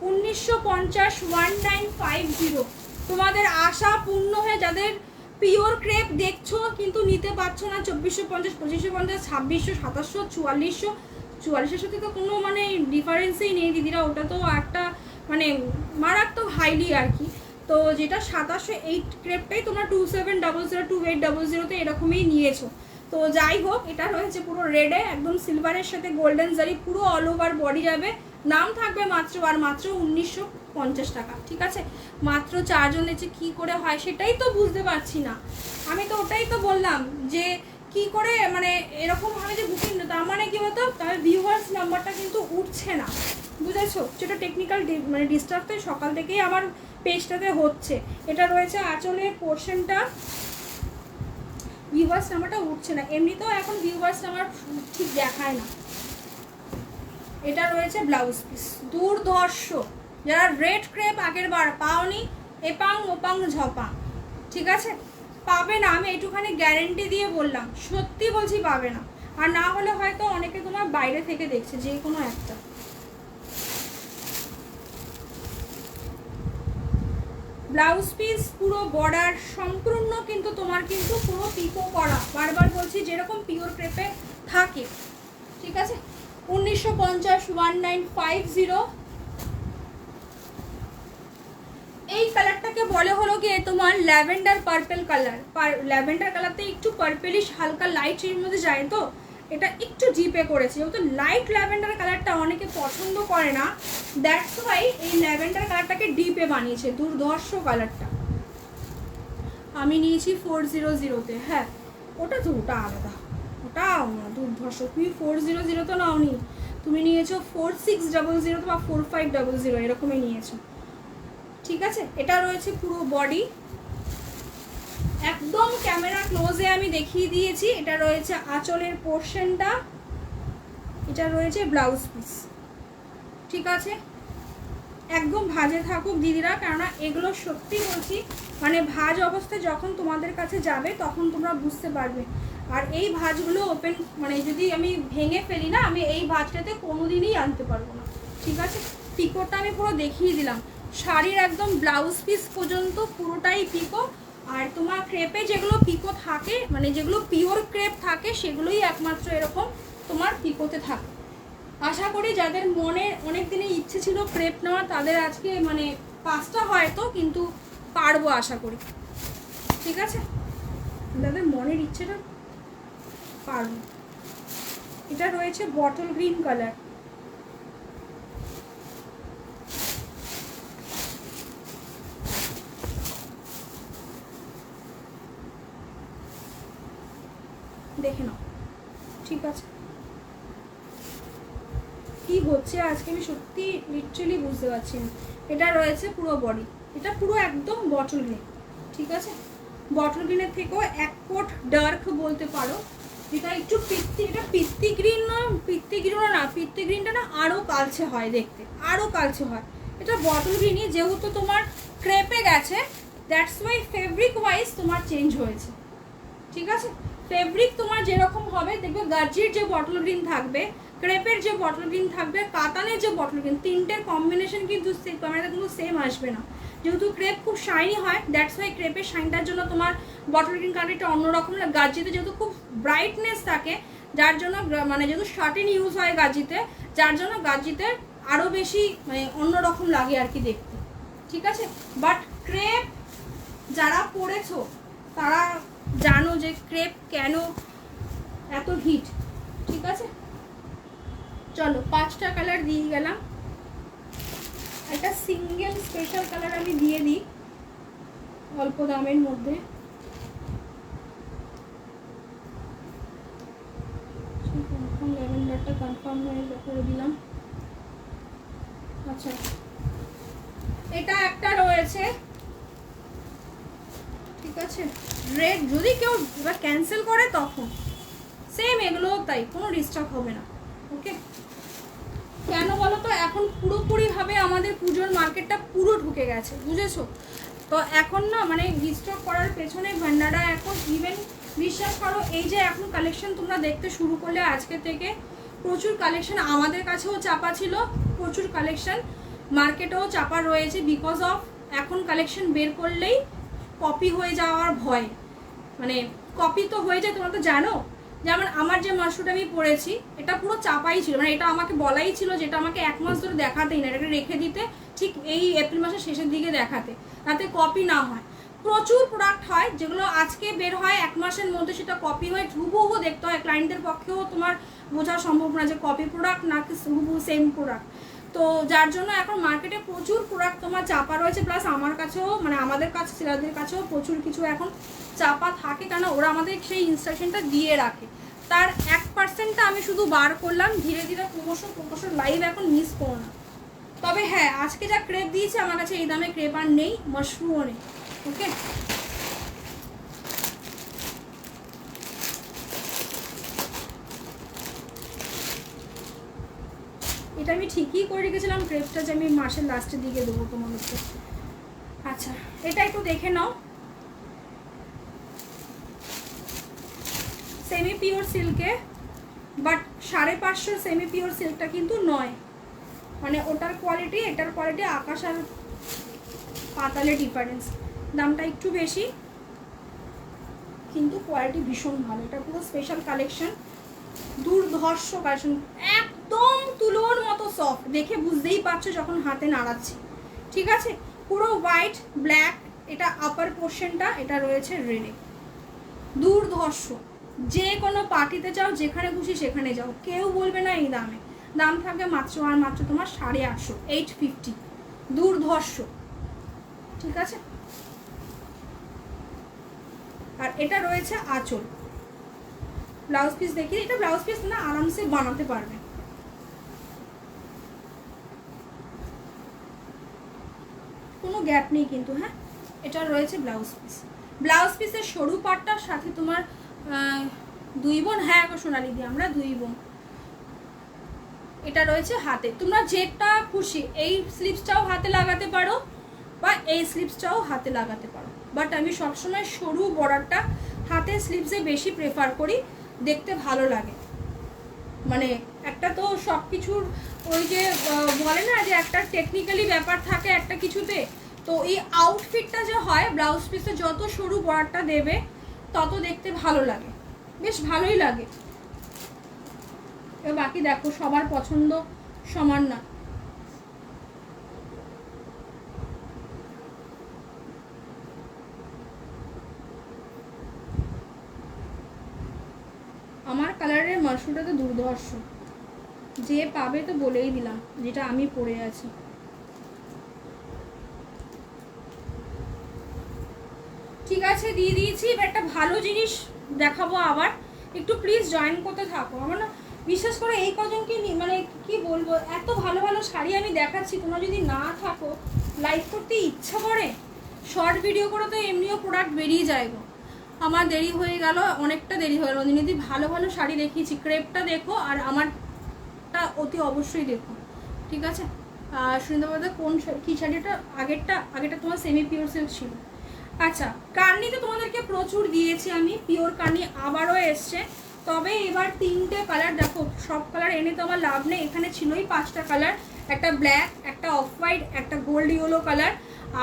1950, 1950। তোমাদের আশা পূর্ণ হয়ে, যাদের পিওর ক্রেপ দেখছো কিন্তু নিতে পারছো না, 2450, 2550, 2600, 2700, 4400, 4400 সাথে তো কোনো মানে ডিফারেন্সই নেই দিদিরা, ওটা তো একটা মানে মারাত্মক হাইলি আর কি। তো যেটা 2700 এই ক্রেপটাই তোমরা 2700, 2800 এরকমই নিয়েছো। তো যাই হোক, এটা রয়েছে পুরো রেডে, একদম সিলভারের সাথে গোল্ডেন জারি, পুরো অল ওভার বডি যাবে। দাম থাকবে মাত্র আর মাত্র 1950 টাকা। ঠিক আছে, মাত্র 4 জন নিচে কী করে হয় সেটাই তো বুঝতে পারছি না। আমি তো ওটাই তো বললাম যে কি করে মানে এরকম ভাবে যে বুকিং, তার মানে কি হতো, তার ভিউয়ার্স নাম্বারটা কিন্তু উঠছে না, বুঝেছো? যেটা টেকনিক্যাল মানে ডিস্টার্ব তো সকাল থেকেই আমার পেজটাতে হচ্ছে। এটা রয়েছে আঁচলের পোর্শনটা, ভিউয়ার্স নাম্বারটা উঠছে না, এমনিতেও এখন ভিউয়ার্স নাম্বার ঠিক দেখায় না। এটা রয়েছে ব্লাউজ পিস, দুর্ধর্ষ। যারা রেড ক্রেপ আগের বার পাওনি, এপাং ওপাং ঝপাং, ঠিক আছে, পাবে না, আমি এইটুখানি গ্যারেন্টি দিয়ে বললাম, সত্যি বলছি পাবে না। আর না হলে হয়তো অনেকে তোমার বাইরে থেকে দেখছে, যে কোনো একটা। ব্লাউজ পিস পুরো বর্ডার সম্পূর্ণ কিন্তু তোমার কিন্তু পুরো পিকো করা, বারবার বলছি যেরকম পিওর ক্রেপে থাকে। ঠিক আছে, 1950, 1950। এই কালারটাকে বলে হলো গিয়ে তোমার ল্যাভেন্ডার পার্পল কালার। ল্যাভেন্ডার কালারতে একটু পার্পেলিশ হালকা লাইট এর মধ্যে যায়, তো এটা একটু ডিপে করেছে, যেহেতু লাইট ল্যাভেন্ডার কালারটা অনেকে পছন্দ করে না, দ্যাটস ওয়াই এই ল্যাভেন্ডার কালারটাকে ডিপে বানিয়েছে। দুর্ধর্ষ কালারটা আমি নিয়েছি 400-তে। হ্যাঁ, ওটা তো ওটা আলাদা, ওটা দুর্ধর্ষ। তুমি 400 তো নাওনি, তুমি নিয়েছো 4600 বা 4500 এরকমই নিয়েছো। ঠিক আছে, এটা রয়েছে পুরো বডি, একদম ক্যামেরা ক্লোজে আমি দেখিয়ে দিয়েছি। এটা রয়েছে আঁচলের পোর্শনটা, এটা রয়েছে ব্লাউজ পিস। ঠিক আছে, একদম ভাজে থাকুক দিদিরা, কেননা এগুলো সত্যি বলছি মানে ভাজ অবস্থায় যখন তোমাদের কাছে যাবে তখন তোমরা বুঝতে পারবে। আর এই ভাজগুলো ওপেন মানে যদি আমি ভেঙে ফেলি না, আমি এই ভাজটাতে কোনোদিনই আনতে পারবো না। ঠিক আছে, পিকোটা আমি পুরো দেখিয়ে দিলাম, শাড়ির একদম ব্লাউজ পিস পর্যন্ত পুরোটাই পিকো। আর তোমার ক্রেপে যেগুলো পিকো থাকে, মানে যেগুলো পিওর ক্রেপ থাকে, সেগুলোই একমাত্র এরকম তোমার পিকোতে থাকে। আশা করি যাদের মনে অনেক দিনের ইচ্ছে ছিল ক্রেপ নেওয়ার, তাদের আজকে মানে 5টা হয়তো, কিন্তু পারবো আশা করি। ঠিক আছে, যাদের মনের ইচ্ছেটা পারবো। এটা রয়েছে বটল গ্রিন কালার, দেখে নাও। ঠিক আছে, কি হচ্ছে আজকে আমি সত্যি লিটারালি বুঝতে পারছি না। এটা রয়েছে পুরো বডি, এটা পুরো একদম বটল গ্রিন। ঠিক আছে, বটল গ্রিনের থেকেও এক কোট ডার্ক বলতে পারো, যেটা একটু পিত্তি, এটা পিত্তি গ্রিন না, পিত্তি গ্রিনটা না আরও কালচে হয় দেখতে, আরও কালচে হয়। এটা বটল গ্রিনই, যেহেতু তোমার ক্রেপে গেছে, দ্যাটস ওয়াই ফেব্রিক ওয়াইজ তোমার চেঞ্জ হয়েছে। ঠিক আছে, ফেব্রিক তোমার যেরকম হবে দেখবে, গার্জির যে বটল গ্রিন থাকবে ক্রেপের যে বটল গ্রিন থাকবে, কাতানের যে বটল গ্রিন, তিনটের কম্বিনেশন কিন্তু ক্যামেরাতে কিন্তু সেম আসবে না। যেহেতু ক্রেপ খুব শাইনি হয়, দ্যাটস ওয়াই ক্রেপের শাইনটার জন্য তোমার বটল গ্রিন কালারটা অন্যরকম। গাজিতে যেহেতু খুব ব্রাইটনেস থাকে, যার জন্য মানে যেহেতু শার্টিন ইউজ হয় গাজিতে, যার জন্য গাজিতে আরও বেশি মানে অন্যরকম লাগে আর কি দেখতে, ঠিক আছে। বাট ক্রেপ যারা পরেছো তারা জানো যে ক্রেপ কেন এত হিট, ঠিক আছে। চলো 5টা কালার দিয়ে গেলাম, একটা সিঙ্গেল স্পেশাল কালার আমি দিয়ে দিই অল্প দামের মধ্যে। ল্যাভেন্ডারটা কনফার্ম করে দিলাম। আচ্ছা, এটা একটা রয়েছে, ঠিক আছে, রেড। যদি কেউ এবার ক্যান্সেল করে তখন সেম এগুলোও তাই, কোনো ডিস্টার্ব হবে না, ওকে। কেন বলো তো, এখন পুরোপুরিভাবে আমাদের পুজোর মার্কেটটা পুরো ঢুকে গেছে, বুঝেছো তো। এখন না মানে রিস্টক করার পেছনে ভান্ডারা এখন ইভেন বিশ্বাস করো, এই যে এখন কালেকশন তোমরা দেখতে শুরু করলে আজকে থেকে, প্রচুর কালেকশন আমাদের কাছেও চাপা ছিল, প্রচুর কালেকশন মার্কেটেও চাপা রয়েছে, বিকজ অফ এখন কালেকশন বের করলেই কপি হয়ে যাওয়ার ভয়। মানে কপি তো হয়ে যায়, তোমরা তো জানো। যেমন আমার যে মাশরুমটা আমি পরেছি, এটা পুরো চাপাই ছিল, মানে এটা আমাকে বলাই ছিল যেটা আমাকে 1 মাস ধরে দেখাতেই না, এটা রেখে দিতে ঠিক এই এপ্রিল মাসের শেষের দিকে দেখাতে, তাতে কপি না হয়। প্রচুর প্রোডাক্ট হয় যেগুলো আজকে বের হয় 1 মাসের মধ্যে সেটা কপি হয়, হুবহু দেখতে হয়। ক্লায়েন্টদের পক্ষেও তোমার বোঝা সম্ভব না যে কপি প্রোডাক্ট নাকি হুবহু সেম প্রোডাক্ট। তো যার জন্য এখন মার্কেটে প্রচুর প্রোডাক্ট তোমার চাপা রয়েছে, প্লাস আমার কাছেও মানে আমাদের কাছে সেলারদের কাছেও প্রচুর কিছু এখন চাপা থাকে, কেন ওরা আমাদের সেই ইনস্ট্রাকশনটা দিয়ে রাখে। তার 1%টা আমি শুধু বার করলাম, ধীরে ধীরে ক্রমশ লাইভ এখন মিস করো না। তবে হ্যাঁ, আজকে যা ক্রেপ দিয়েছে আমার কাছে এই দামে ক্রেপ আর নেই, মাশরুমও নেই, ওকে। এটা আমি ঠিকই করে রেখেছিলাম ক্রেপটা, যে আমি মাসের লাস্টের দিকে দেবো তোমাদেরকে। আচ্ছা, এটা একটু দেখে নাও, সেমি পিওর সিল্কে, বাট 550 সেমি পিওর সিল্কটা কিন্তু নয়, মানে ওটার কোয়ালিটি এটার কোয়ালিটি আকাশ আর পাতালে ডিফারেন্স। দামটা একটু বেশি কিন্তু কোয়ালিটি ভীষণ ভালো। এটা পুরো স্পেশাল কালেকশন, দুর্ধর্ষ কালেকশন, একদম তুলোর মতো সফট, দেখে বুঝতেই পারছো যখন হাতে নাড়াচ্ছি, ঠিক আছে। পুরো হোয়াইট ব্ল্যাক, এটা আপার পোর্শনটা, এটা রয়েছে রেডে, দুর্ধর্ষ। যে কোনো পার্টিতে যাও, যেখানে খুশি সেখানে যাও, কেউ বলবে না এই দামে। দাম থাকবে মাত্র আর মাত্র তোমার 850, 850, দুর্ধর্ষ, ঠিক আছে। আর এটা রয়েছে আঁচল, ব্লাউজ পিস দেখিয়ে, এটা ব্লাউজ পিস না আরামসে বানাতে পারবে, কোনো গ্যাপ নেই কিন্তু, হ্যাঁ। এটা রয়েছে ব্লাউজ পিস, ব্লাউজ পিসের সরু পাটটার সাথে তোমার 2 বোন, হ্যাঁ সোনালি দিয়ে আমরা 2 বোন। এটা রয়েছে হাতে, তোমরা যেটা খুশি, এই স্লিপসটাও হাতে লাগাতে পারো বা এই স্লিপসটাও হাতে লাগাতে পারো, বাট আমি সবসময় সরু বর্ডারটা হাতে স্লিপসে বেশি প্রেফার করি, দেখতে ভালো লাগে। মানে একটা তো সব কিছুর ওই যে বলে না যে একটা টেকনিক্যালি ব্যাপার থাকে একটা কিছুতে, তো এই আউটফিটটা যে হয় ব্লাউজ পিসে যত সরু বর্ডারটা দেবে তত দেখতে ভালো লাগে, বেশ ভালোই লাগে। এবার বাকি দেখো, সবার পছন্দ সমান না। আমার কালারের মাশরুমটা তো দুর্ধর্ষ, যে পাবে তো বলেই দিলাম, যেটা আমি পরে আছি। ঠিক আছে, দিয়ে দিয়েছি। এবার একটা ভালো জিনিস দেখাবো আবার, একটু প্লিজ জয়েন করতে থাকো। আমার না বিশেষ করে এই কজনকে মানে কি বলবো, এত ভালো ভালো শাড়ি আমি দেখাচ্ছি, তোমরা যদি না থাকো লাইভ করতে ইচ্ছা করে, শর্ট ভিডিও করে তো এমনিও প্রোডাক্ট বেরিয়ে যায় গো। আমার দেরি হয়ে গেল, অনেকটা দেরি হয়ে গেল। দিদি ভালো ভালো শাড়ি দেখিয়েছি, ক্রেপটা দেখো আর আমারটা অতি অবশ্যই দেখো, ঠিক আছে। শুনতে পারবে কোন কী শাড়িটা, আগেরটা তোমার সেমি পিওর সিল্ক ছিল। আচ্ছা, কার্নি তো তোমাদেরকে প্রচুর দিয়েছি আমি, পিওর কার্নি আবারও এসছে, তবে এবার 3টে কালার, দেখো সব কালার এনে তো আমার লাভ নেই, এখানে ছিলই 5টা কালার, একটা ব্ল্যাক, একটা অফ হোয়াইট, একটা গোল্ড ইয়েলো কালার,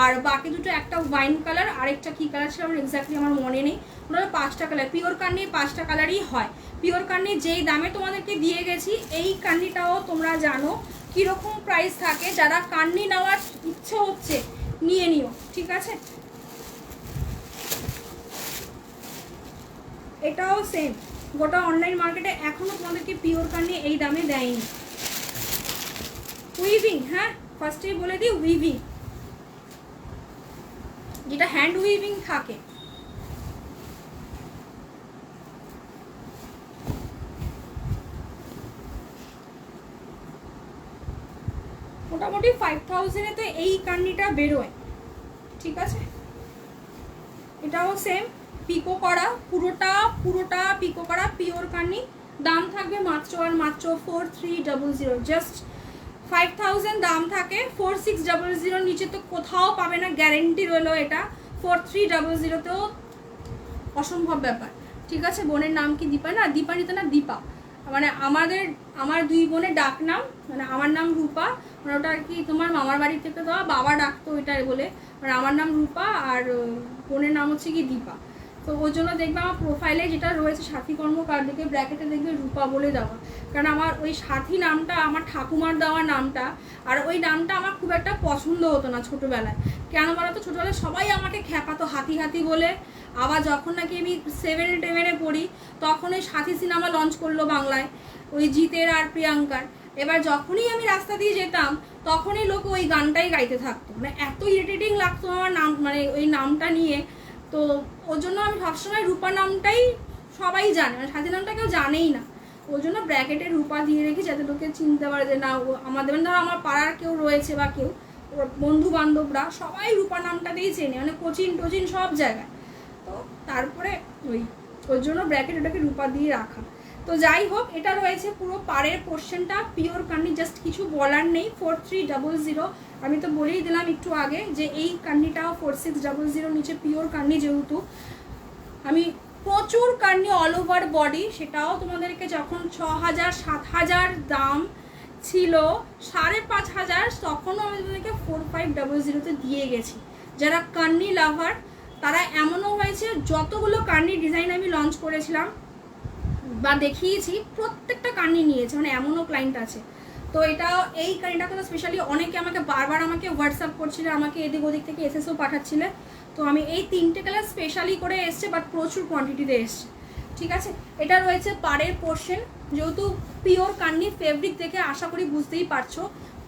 আর বাকি দুটো একটা ওয়াইন কালার, আরেকটা কী কালার ছিল আমার এক্স্যাক্টলি আমার মনে নেই। ওনারা 5টা কালার, পিওর কান্নি 5টা কালারই হয়। পিওর কান্নি যেই দামে তোমাদেরকে দিয়ে গেছি, এই কান্নিটাও তোমরা জানো কীরকম প্রাইস থাকে। যারা কান্নি নেওয়ার ইচ্ছে হচ্ছে নিয়ে নিও, ঠিক আছে। এটাও সেম, গোটা অনলাইন মার্কেটে এখনও তোমাদেরকে পিওর কান্নি এই দামে দেয়নি। উইভিং, হ্যাঁ ফার্স্টেই বলে দিই, উইভিং যেটা হ্যান্ড উইভিং থাকে। মোটামুটি 5000-এ তো এই কান্নিটা বেরোয়, ঠিক আছে। এটাও সেম, পিকো করা, পুরোটা পিকো করা পিওর কান্নি। দাম থাকবে মাত্র আর মাত্র 4300, জাস্ট 5000 দাম থাকে। 4600 নিচে তো কোথাও পাবে না, গ্যারেন্টি রইলো এটা। 4300-তেও অসম্ভব ব্যাপার, ঠিক আছে। বোনের নাম কি দীপা? না দীপানিতা না, দীপা। মানে আমার 2 বোনের ডাক নাম, মানে আমার নাম রূপা, মানে ওটা আর কি তোমার মামার বাড়ি থেকে দেওয়া, বাবা ডাকতো ওইটাই বলে। মানে আমার নাম রূপা আর বোনের নাম হচ্ছে কি দীপা। তো ওই জন্য দেখবে আমার প্রোফাইলে যেটা রয়েছে সাথী কর্মকার, দেখবে ব্র্যাকেটে দেখবে রূপা বলে দেওয়া, কারণ আমার ওই সাথী নামটা আমার ঠাকুমার দেওয়া নামটা, আর ওই নামটা আমার খুব একটা পছন্দ হতো না ছোটোবেলায়। কেন বলো তো, ছোটোবেলায় সবাই আমাকে খ্যাপাতো হাতি হাতি বলে। আবার যখন নাকি আমি 7-10-এ পড়ি, তখন ওই সাথী সিনেমা লঞ্চ করলো বাংলায়, ওই জিতের আর প্রিয়াঙ্কার। এবার যখনই আমি রাস্তা দিয়ে যেতাম, তখনই লোক ওই গানটাই গাইতে থাকতো, মানে এত ইরিটেটিং লাগতো আমার নাম, মানে ওই নামটা নিয়ে। তো ওর জন্য আমি সবসময় রূপা নামটাই সবাই জানে, মানে সাথী নামটা কেউ জানেই না। ওই জন্য ব্র্যাকেটে রূপা দিয়ে রেখে, যাতে লোকে চিনতে পারে যে না ও আমাদের, ধরো আমার পাড়ার কেউ রয়েছে বা কেউ বন্ধু বান্ধবরা সবাই রূপা নামটাতেই চেনে, মানে কোচিন টোচিন সব জায়গায়। তো তারপরে ওর জন্য ব্র্যাকেট ওটাকে রূপা দিয়ে রাখা। তো যাই হোক, এটা রয়েছে পুরো পাড়ের পোর্শনটা পিওর কান্নি, জাস্ট কিছু বলার নেই। 4300, আমি তো বলেই দিলাম একটু আগে যে এই কান্নিটাও 4600 নিচে পিওর কান্নি। যেহেতু আমি প্রচুর কান্নি অল ওভার বডি, সেটাও তোমাদেরকে যখন 6000-7000 দাম ছিল, 5500, তখনও আমি তোমাদেরকে 4500-তে দিয়ে গেছি। যারা কান্নি লাভার তারা, এমনও হয়েছে যতগুলো কান্নি ডিজাইন আমি লঞ্চ করেছিলাম বা দেখিয়েছি, প্রত্যেকটা কান্নি নিয়েছে, মানে এমনও ক্লায়েন্ট আছে। তো এটা এই কান্নিটা তো স্পেশালি অনেকে আমাকে বারবার আমাকে হোয়াটসঅ্যাপ করছিলে, আমাকে এদিক ওদিক থেকে এসএসও পাঠাচ্ছিলে। তো আমি এই 3টে কালার স্পেশালি করে এসছে, বাট প্রচুর কোয়ান্টিটিতে এসছে, ঠিক আছে। এটা রয়েছে পাড়ের পোর্শন, যেহেতু পিওর কান্নি ফেব্রিক দেখে আশা করি বুঝতেই পারছো,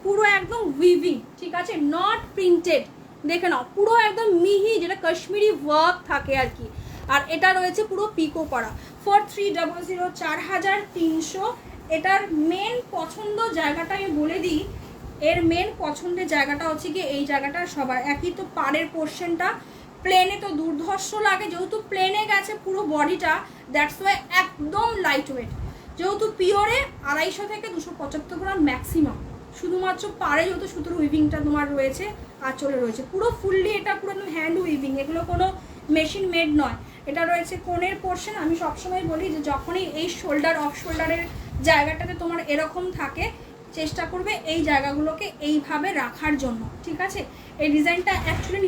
পুরো একদম উইভিং, ঠিক আছে, নট প্রিন্টেড। দেখে নাও, পুরো একদম মিহি, যেটা কাশ্মীরি ওয়ার্ক থাকে আর কি। আর এটা রয়েছে পুরো পিকো করা। 4300, 4300। এটার মেন পছন্দ জায়গাটা আমি বলে দিই, এর মেন পছন্দের জায়গাটা হচ্ছে কি এই জায়গাটা সবার একই। তো পাড়ের পোর্শনটা প্লেনে তো দুর্ধর্ষ লাগে, যেহেতু প্লেনে গেছে পুরো বডিটা, দ্যাটস ওয়াই একদম লাইট ওয়েট। যেহেতু পিওরে 250 থেকে 275 গ্রাম ম্যাক্সিমাম, শুধুমাত্র পাড়ে যেহেতু সুতোর উইভিংটা তোমার রয়েছে, আঁচলে রয়েছে পুরো ফুললি, এটা পুরো একদম হ্যান্ড উইভিং, এগুলো কোনো মেশিন মেড নয়। এটা রয়েছে কোণের পোর্শন। আমি সবসময় বলি যে যখনই এই শোল্ডার অফ শোল্ডারের জায়গাটাতে তোমার এরকম থাকে, চেষ্টা করবে এই জায়গাগুলোকে এইভাবে রাখার জন্য, ঠিক আছে। এই ডিজাইনটা অ্যাকচুয়ালি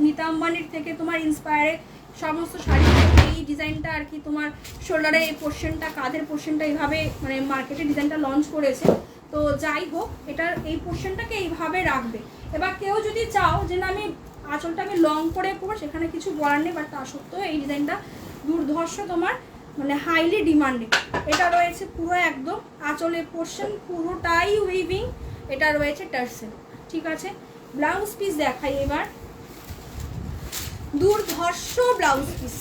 নীতা আম্বানির থেকে তোমার ইন্সপায়ারে সমস্ত শাড়ি, এই ডিজাইনটা আর কি তোমার শোল্ডারে এই পোর্শনটা, কাঁধের পোর্শনটা এইভাবে মানে মার্কেটে ডিজাইনটা লঞ্চ করেছে। তো যাই হোক, এটার এই পোর্শনটাকে এইভাবে রাখবে। এবার কেউ যদি চাও যে না আমি আঁচলটা আমি লং করে পরবো, সেখানে কিছু বলার নেই, বাট তা সত্ত্বেও এই ডিজাইনটা দুর্ধর্ষ তোমার, মানে হাইলি ডিমান্ডেড। এটা রয়েছে পুরো একদম আঁচলের পোর্শন পুরোটাই উইভিং, এটা রয়েছে টার্সেল, ঠিক আছে। ব্লাউজ পিস দেখাই এবার, দুর্ধর্ষ ব্লাউজ পিস,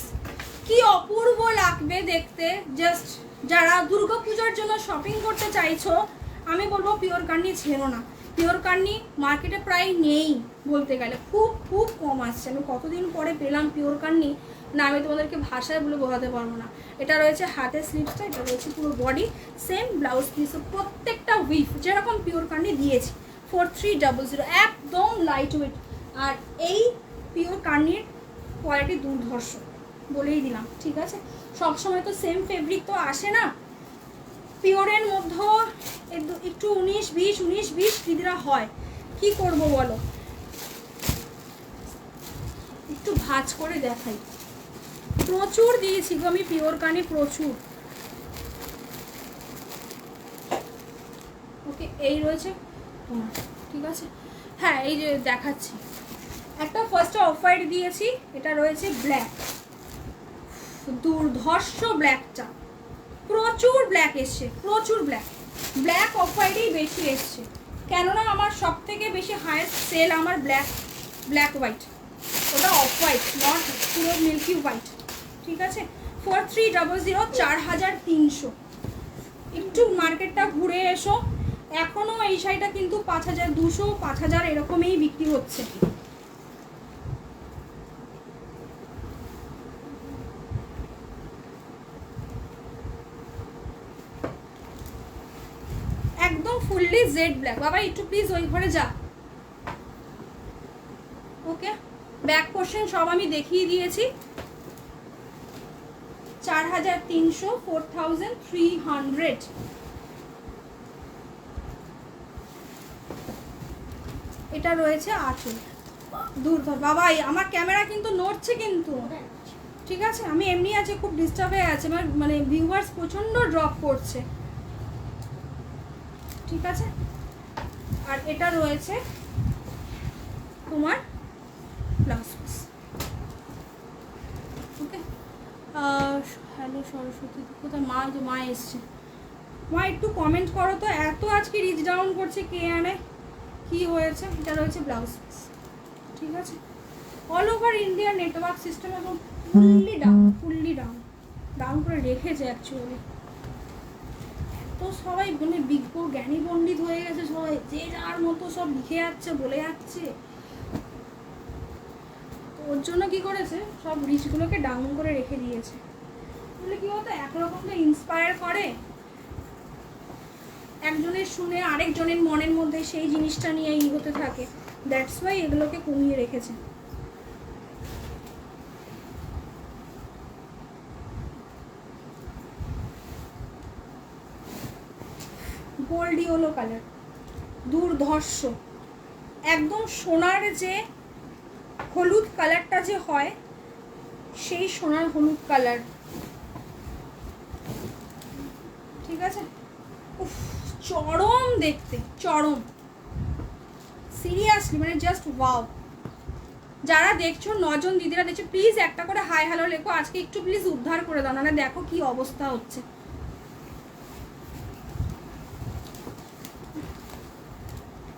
কি অপূর্ব লাগবে দেখতে। জাস্ট যারা দুর্গাপূজার জন্য শপিং করতে চাইছো, আমি বলবো পিওর কান্নি ছেড়ো না। পিওর কান্নি মার্কেটে প্রায় নেই বলতে গেলে, খুব খুব কম আসছে। আমি কতদিন পরে পেলাম পিওর কান্নি, না আমি তোমাদেরকে ভাষায় বলে বোঝাতে পারবো না। এটা রয়েছে হাতের স্লিভসটা, এটা রয়েছে পুরো বডি, সেম ব্লাউজ পিস, প্রত্যেকটা উইফ যেরকম পিওর কান্নি দিয়েছি। 4300, একদম লাইট ওয়েট। আর এই পিওর কান্নির কোয়ালিটি দুর্ধর্ষ, বলেই দিলাম, ঠিক আছে? সবসময় তো সেম ফেব্রিক তো আসে না। পিওরের মধ্যেও একটু 19-20 দিদিরা হয়, কি করব বলো? একটু ভাঁজ করে দেখাই। প্রচুর দিয়েছি গো আমি পিওর কানে, প্রচুর। ওকে, এই রয়েছে তোমার, ঠিক আছে? হ্যাঁ, এই যে দেখাচ্ছি, একটা ফার্স্টে অফ হোয়াইট দিয়েছি, এটা রয়েছে ব্ল্যাক, দুর্ধর্ষ ব্ল্যাকটা, প্রচুর ব্ল্যাক এসছে, প্রচুর ব্ল্যাক। ব্ল্যাক অফ হোয়াইটেই বেশি এসছে, কেননা আমার সব থেকে বেশি হায়েস্ট সেল আমার ব্ল্যাক হোয়াইট, ওটা অফ হোয়াইট, নট পুরো মিল্কি হোয়াইট, ঠিক আছে? 4300, 4300। একটু মার্কেটটা ঘুরে এসো, এখনও এই শাড়িটা কিন্তু 5200, 5000 এরকমই বিক্রি হচ্ছে। একদম ফুললি জেড ব্ল্যাক। বাবা একটু প্লিজ ওই ঘরে যা। ওকে, ব্যাক পোর্শন সব আমি দেখিয়ে দিয়েছি। 4300, 4300। এটা রয়েছে আঁচল। দূর ধর বাবা, আমার ক্যামেরা কিন্তু নড়ছে কিন্তু, ঠিক আছে? আমি এমনি আছে, খুব ডিস্টার্ব হয়ে আছে, মানে ভিউয়ার্স প্রচন্ড ড্রপ করছে, ঠিক আছে? আর এটা রয়েছে তোমার ব্লাউজ পিস। ওকে, হ্যালো সরস্বতী, কোথায় মা? যে মা এসছে, মা একটু কমেন্ট করো তো, এত আজকে রিচ ডাউন করছে কে আনে, কি হয়েছে? এটা রয়েছে ব্লাউজ পিস, ঠিক আছে? All over India network system এবং ফুললি ডাউন করে রেখেছে অ্যাকচুয়ালি। তো সবাই মানে বিজ্ঞ জ্ঞানী পণ্ডিত হয়ে গেছে সবাই, যে যার মতো সব লিখে যাচ্ছে, বলে যাচ্ছে। তো ওর জন্য কি করেছে, সব রিচগুলোকে ডাউন করে রেখে দিয়েছে। বলে কি হতো, একরকম তো ইন্সপায়ার করে, একজনের শুনে আরেকজনের মনের মধ্যে সেই জিনিসটা নিয়ে ই হতে থাকে, দ্যাটস ওয়াই এগুলোকে কমিয়ে রেখেছে। গোল্ড ইয়েলো কালার, দুর্ধর্ষ, একদম সোনার যে হলুদ কালারটা যে হয়, সেই সোনার হলুদ কালার, ঠিক আছে? উফ, চরম দেখতে, চরম, সিরিয়াসলি মানে জাস্ট ওয়াও। যারা দেখছো, 9 জন দিদিরা দেখছো, প্লিজ একটা করে হাই হ্যালো লেখো, আজকে একটু প্লিজ উদ্ধার করে দাও, না দেখো কি অবস্থা হচ্ছে।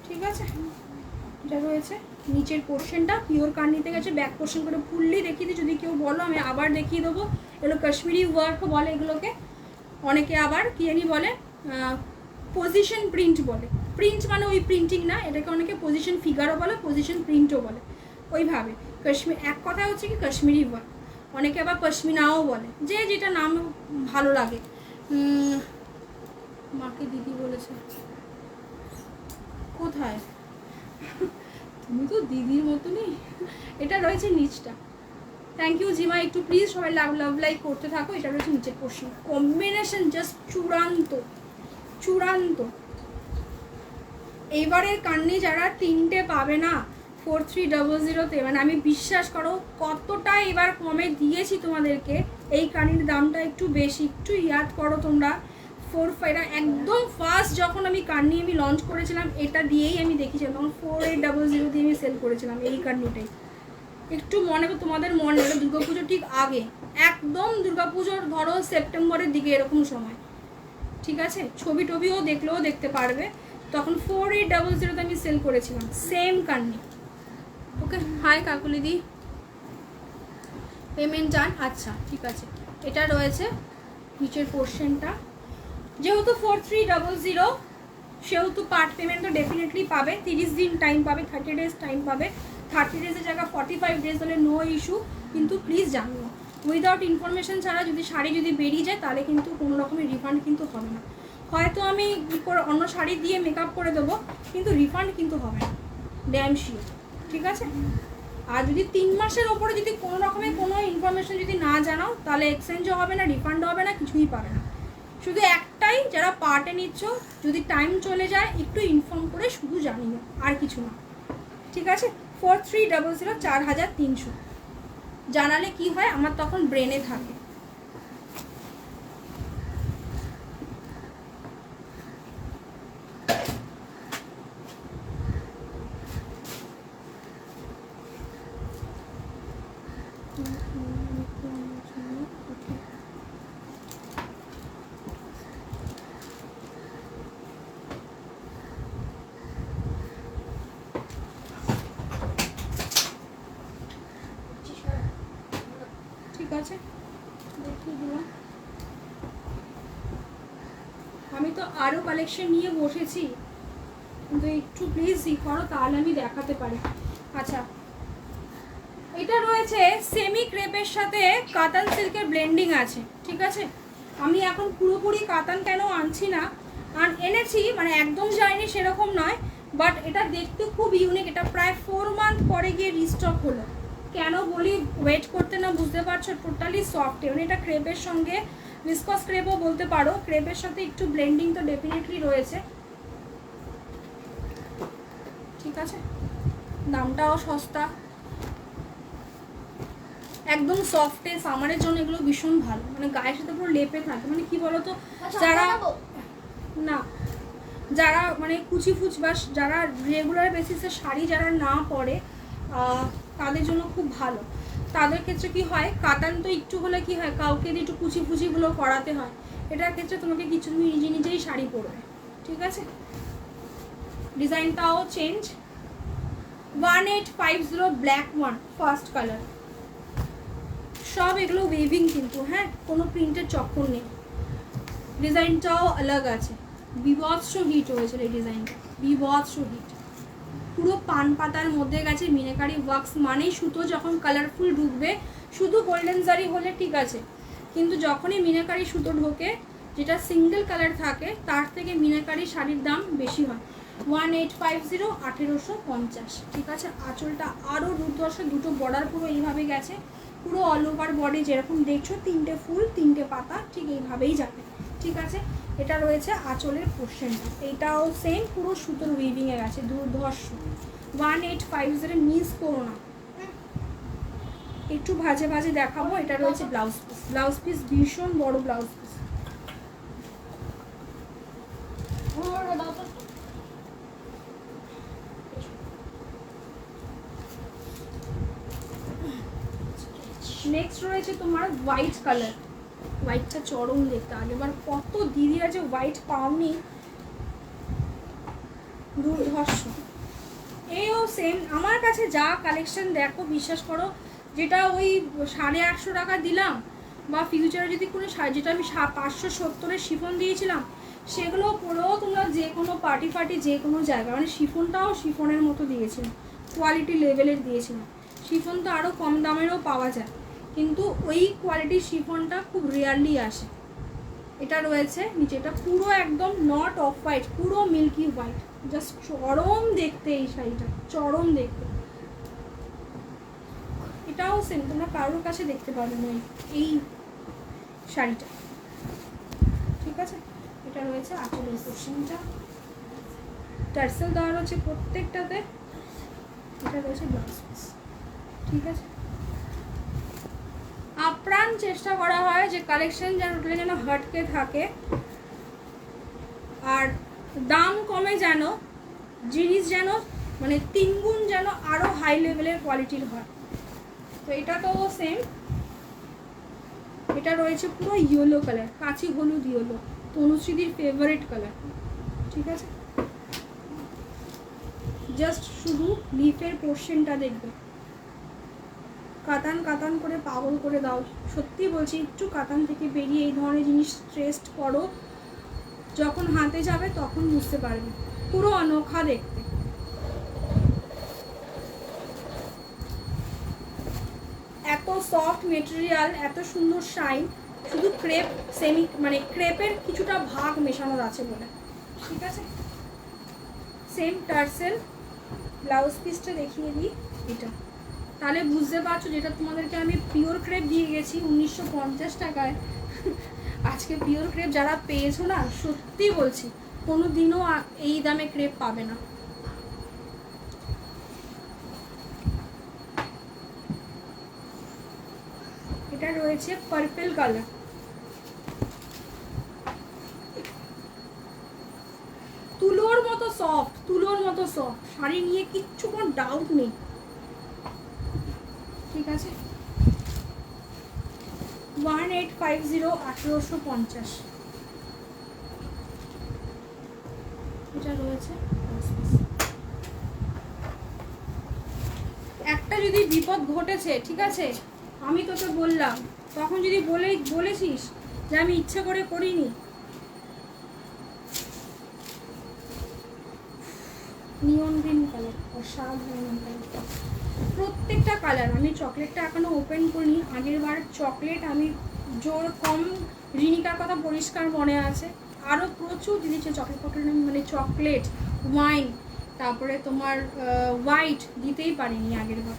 ঠিক আছে, এটা রয়েছে নিচের পোর্শনটা, পিওর কান নিতে গেছে, ব্যাক পোর্শন করে ফুললি দেখিয়ে দিই, যদি কেউ বলো আমি আবার দেখিয়ে দেবো। এগুলো কাশ্মীরি ওয়ার্ক বলে এগুলোকে, অনেকে আবার কি জানি বলে, পজিশন প্রিন্ট বলে। প্রিন্ট মানে ওই প্রিন্টিং না, এটাকে অনেকে পজিশন ফিগারও বলে, পজিশন প্রিন্টও বলে, ওইভাবে। কাশ্মীর এক কথা হচ্ছে কি কাশ্মীরি ওয়ার্ক, অনেকে আবার পশমিনাও বলে, যে যেটা নাম ভালো লাগে। মাকে দিদি বলেছে, কোথায় তুমি তো দিদির মতনই। এটা রয়েছে নিচটা, থ্যাংক ইউ জিমা, একটু প্লিজ সবাই লাভ লাইক করতে থাকো। এটা রয়েছে নিচের পোর্শন, কম্বিনেশন জাস্ট চূড়ান্ত। এইবারের কান্নি যারা 3টে পাবে না 4300-তে, মানে আমি বিশ্বাস করো কতটা এবার কমে দিয়েছি তোমাদেরকে, এই কানির দামটা একটু বেশি, একটু ইয়াদ করো তোমরা। 4-5 একদম ফার্স্ট যখন আমি কান্নি আমি লঞ্চ করেছিলাম, এটা দিয়েই আমি দেখিয়েছিলাম, তখন 4800 দিয়ে আমি সেল করেছিলাম এই কান্নিটাই। একটু মনে করো, তোমাদের মনে হলো দুর্গাপুজোর ঠিক আগে, একদম দুর্গাপুজোর ধরো সেপ্টেম্বরের দিকে এরকম সময়, ঠিক আছে? ছবি টবিও দেখলেও দেখতে পারবে, তখন 4800-তে আমি সেল করেছিলাম সেম কান্নি। ওকে, হাই কাকুলিদি, পেমেন্ট ডান, আচ্ছা ঠিক আছে। এটা রয়েছে নিচের পোর্শনটা, যেহেতু 4300 সেহেতু পার্ট পেমেন্ট তো ডেফিনেটলি পাবে, 30 দিন টাইম পাবে, 30 ডেজ টাইম পাবে। 30 ডেজের জায়গায় 45 ডেজ হলে নো ইস্যু, কিন্তু প্লিজ জানিও উইদাউট ইনফরমেশন ছাড়া যদি শাড়ি যদি বেরিয়ে যায় তাহলে কিন্তু কোনো রকমের রিফান্ড কিন্তু হবে না। হয়তো আমি অন্য শাড়ি দিয়ে মেকআপ করে দেবো, কিন্তু রিফান্ড কিন্তু হবে না, ড্যাম শিওর, ঠিক আছে? আর যদি 3 মাসের ওপরে যদি কোনো রকমের কোনো ইনফরমেশন যদি না জানাও তাহলে এক্সচেঞ্জও হবে না, রিফান্ড হবে না, কিছুই পাবে না। শুধু একটাই, যারা পার্টে নিচ্ছ যদি টাইম চলে যায় একটু ইনফর্ম করে শুধু জানিও, আর কিছু না, ঠিক আছে। 4300 4300 জানালে কি হয় আমার তখন ব্রেনে থাকে। ঠিক আছে, দেখিয়ে দিলাম। আমি তো আরও কালেকশন নিয়ে বসেছি, কিন্তু একটু প্লিজ ই করো তাহলে আমি দেখাতে পারি। আচ্ছা, এটা রয়েছে সেমি ক্রেপের সাথে কাতান সিল্কের ব্লেন্ডিং আছে, ঠিক আছে। আমি এখন পুরোপুরি কাতান কেন আনছি না, আর এনেছি মানে একদম যায়নি সেরকম নয়, বাট এটা দেখতে খুব ইউনিক। এটা প্রায় 4 মান্থ পরে গিয়ে রিস্টক হলো। কেন বলি, ওয়েট করতে না, বুঝতে পারছো, টোটালি সফট। মানে এটা ক্রেপের সঙ্গে, ভিসকস ক্রেপও বলতে পারো, ক্রেপের সাথে একটু ব্লেন্ডিং তো ডেফিনেটলি রয়েছে, ঠিক আছে। দামটাও সস্তা, একদম সফটে, সামারের জন্য এগুলো ভীষণ ভালো, মানে গায়ের সাথে পুরো লেপে থাকে। মানে কি বলতো, যারা না, যারা মানে কুচি ফুচ বা যারা রেগুলার বেসিসে শাড়ি যারা না পরে তাদের জন্য খুব ভালো। তাদের ক্ষেত্রে কি হয়, কাতান তো একটু হলে কি হয়, কাউকে দিয়ে একটু কুচি ফুচিগুলো করাতে হয়। এটার ক্ষেত্রে তোমাকে কিছু তুমি নিজে নিজেই শাড়ি পরবে, ঠিক আছে। ডিজাইনটাও change. 1850 black one first colour, সব এগুলো ওয়েভিং কিন্তু, হ্যাঁ, কোনো প্রিন্টের চক্কর নেই। ডিজাইনটাও আলাদা আছে, বিভৎস হিট হয়েছিল এই ডিজাইনটা, বিভৎস হিট। পুরো পান পাতার মধ্যে গেছে মিনাকারি ওয়ার্কস, মানেই সুতো যখন কালারফুল ঢুকবে, শুধু গোল্ডেন জারি হলে ঠিক আছে, কিন্তু যখনই মিনাকারি সুতো ঢোকে, যেটা সিঙ্গেল কালার থাকে, তার থেকে মিনাকারি শাড়ির দাম বেশি হয়। 1850 1850, ঠিক আছে। আঁচলটা আরও দুর্ধর্ষ, দুটো বর্ডার পুরো এইভাবে গেছে, পুরো অল ওভার বডি যেরকম দেখছো, 3টে ফুল 3টে পাতা, ঠিক এইভাবেই যাবে, ঠিক আছে। এটা রয়েছে আঁচলের পোর্শনটা, এইটাও সেম পুরো সুতোর উইভিংয়ে গেছে, দুর্ধর্ষ। 1850 মিস করো না। একটু ভাজে ভাজে দেখাবো। এটা রয়েছে ব্লাউজ পিস, ব্লাউজ পিস ভীষণ বড় ব্লাউজ পিস। নেক্সট রয়েছে তোমার হোয়াইট কালার, হোয়াইটটা চরম দেখতে। আগেবার কত দিদিরা যে হোয়াইট পাওনি, দুর্ধর্ষ। এইও সেম, আমার কাছে যা কালেকশন দেখো, বিশ্বাস করো, যেটা ওই 850 টাকা দিলাম, বা ফিউচারে যদি কোনো যেটা আমি 570 শিফন দিয়েছিলাম, সেগুলো পরেও তোমরা যে কোনো পার্টি যে কোনো জায়গায়, মানে শিফনটাও শিফনের মতো দিয়েছিলাম, কোয়ালিটি লেভেলের দিয়েছিলাম। শিফন তো আরও কম দামেরও পাওয়া যায়, কিন্তু ওই কোয়ালিটির শিফনটা খুব রেয়ারলি আসে। এটা রয়েছে নিচে, এটা পুরো একদম নট অফ হোয়াইট, পুরো মিল্কি হোয়াইট, জাস্ট চরম দেখতে এই শাড়িটা, চরম দেখতে। এটাও সেম, তোমরা কারোর কাছে দেখতে পাবে না এই শাড়িটা, ঠিক আছে। এটা রয়েছে আঁচলের পোর্শনটা, টার্সেল দেওয়া রয়েছে প্রত্যেকটাতে। এটা রয়েছে ব্লাউজ পিস, ঠিক আছে। আপ্রাণ চেষ্টা করা হয় যে কালেকশন যেন হটকে থাকে, আর দাম কমে, যেন জিনিস যেন মানে 3 গুণ যেন আরও হাই লেভেলের কোয়ালিটির হয়। তো এটা তো সেম, এটা রয়েছে পুরো ইয়েলো কালার, কাঁচি হলুদ ইয়েলো, তনুশ্রীদির ফেভারিট কালার, ঠিক আছে। জাস্ট শুধু লিফের পোর্শনটা দেখবে, কাতান কাতান করে পাগল করে দাও। সত্যি বলছি, একটু কাতান থেকে বেরিয়ে এই ধরনের জিনিস টেস্ট করো, যখন হাতে যাবে তখন বুঝতে পারবে, পুরো অনোখা দেখতে। এত সফট মেটেরিয়াল, এত সুন্দর শাইন, শুধু ক্রেপ সেমি মানে ক্রেপের কিছুটা ভাগ মেশানো আছে বলে, ঠিক আছে। সেম টার্সেল, ব্লাউজ পিসটা দেখিয়ে দিই। এটা তাহলে বুঝতে পারছো, যেটা তোমাদেরকে আমি পিওর ক্রেপ দিয়ে গেছি 1950 টাকায়, আজকে পিওর ক্রেপ যারা পেয়েছো না, সত্যি বলছি কোনো দিনও এই দামে ক্রেপ পাবে না। এটা রয়েছে পার্পল কালার, তুলোর মতো সফট, তুলোর মতো সফট শাড়ি নিয়ে কিচ্ছু কোনো ডাউট নেই। ঠিক আছে, 1850 1850 এটা রয়েছে। একটা যদি বিপদ ঘটেছে, ঠিক আছে, আমি তোকে বললাম, তখন যদি বলেছিস যে আমি ইচ্ছে করে করিনি, নিয়ন গ্রিন কালার, অসাধারণ কালার, প্রত্যেকটা কালার। আমি চকলেটটা এখনো ওপেন করিনি, আগের বার চকলেট আমি জোর কম, রিনিকার কথা পরিষ্কার মনে আছে, আরও প্রচুর দিয়েছে চকলেট পকলেট, মানে চকলেট, ওয়াইন, তারপরে তোমার হোয়াইট দিতেই পারিনি আগের বার।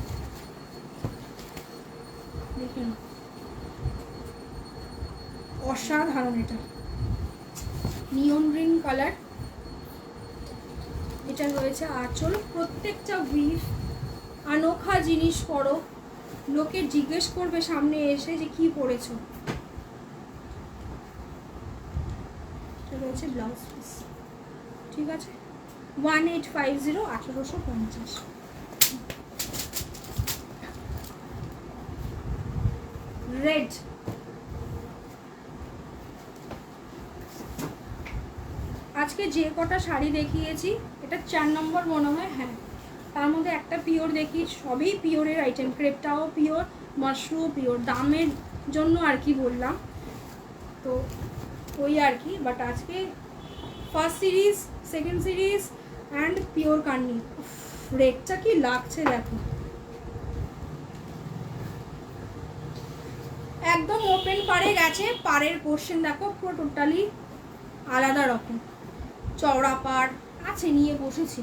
দেখুন অসাধারণ, এটা নিয়ন গ্রিন কালার। এটা রয়েছে আঁচল, প্রত্যেকটা উইভ আনোখা জিনিস পরো, লোকে জিজ্ঞেস করবে সামনে এসে যে কি পরেছো। এটা রয়েছে ব্লাউজ পিস, ঠিক আছে, 1850 1850। রেড, আজকে যে কটা শাড়ি দেখিয়েছি এটা 4 নম্বর মনে হয়, হ্যাঁ, তার মধ্যে একটা পিওর দেখি, সবই পিওরের আইটেম, ক্রেপটাও পিওর, মাশরুমও পিওর, দামের জন্য আর কি বললাম, তো ওই আর কি। বাট আজকে first series, second series and pure কান্নি, রেটটা কি লাগছে দেখো, একদম ওপেন পাড়ে গেছে, পাড়ের পোর্শন দেখো পুরো টোটালি আলাদা রকম, চওড়া পাড় আছে, নিয়ে বসেছি,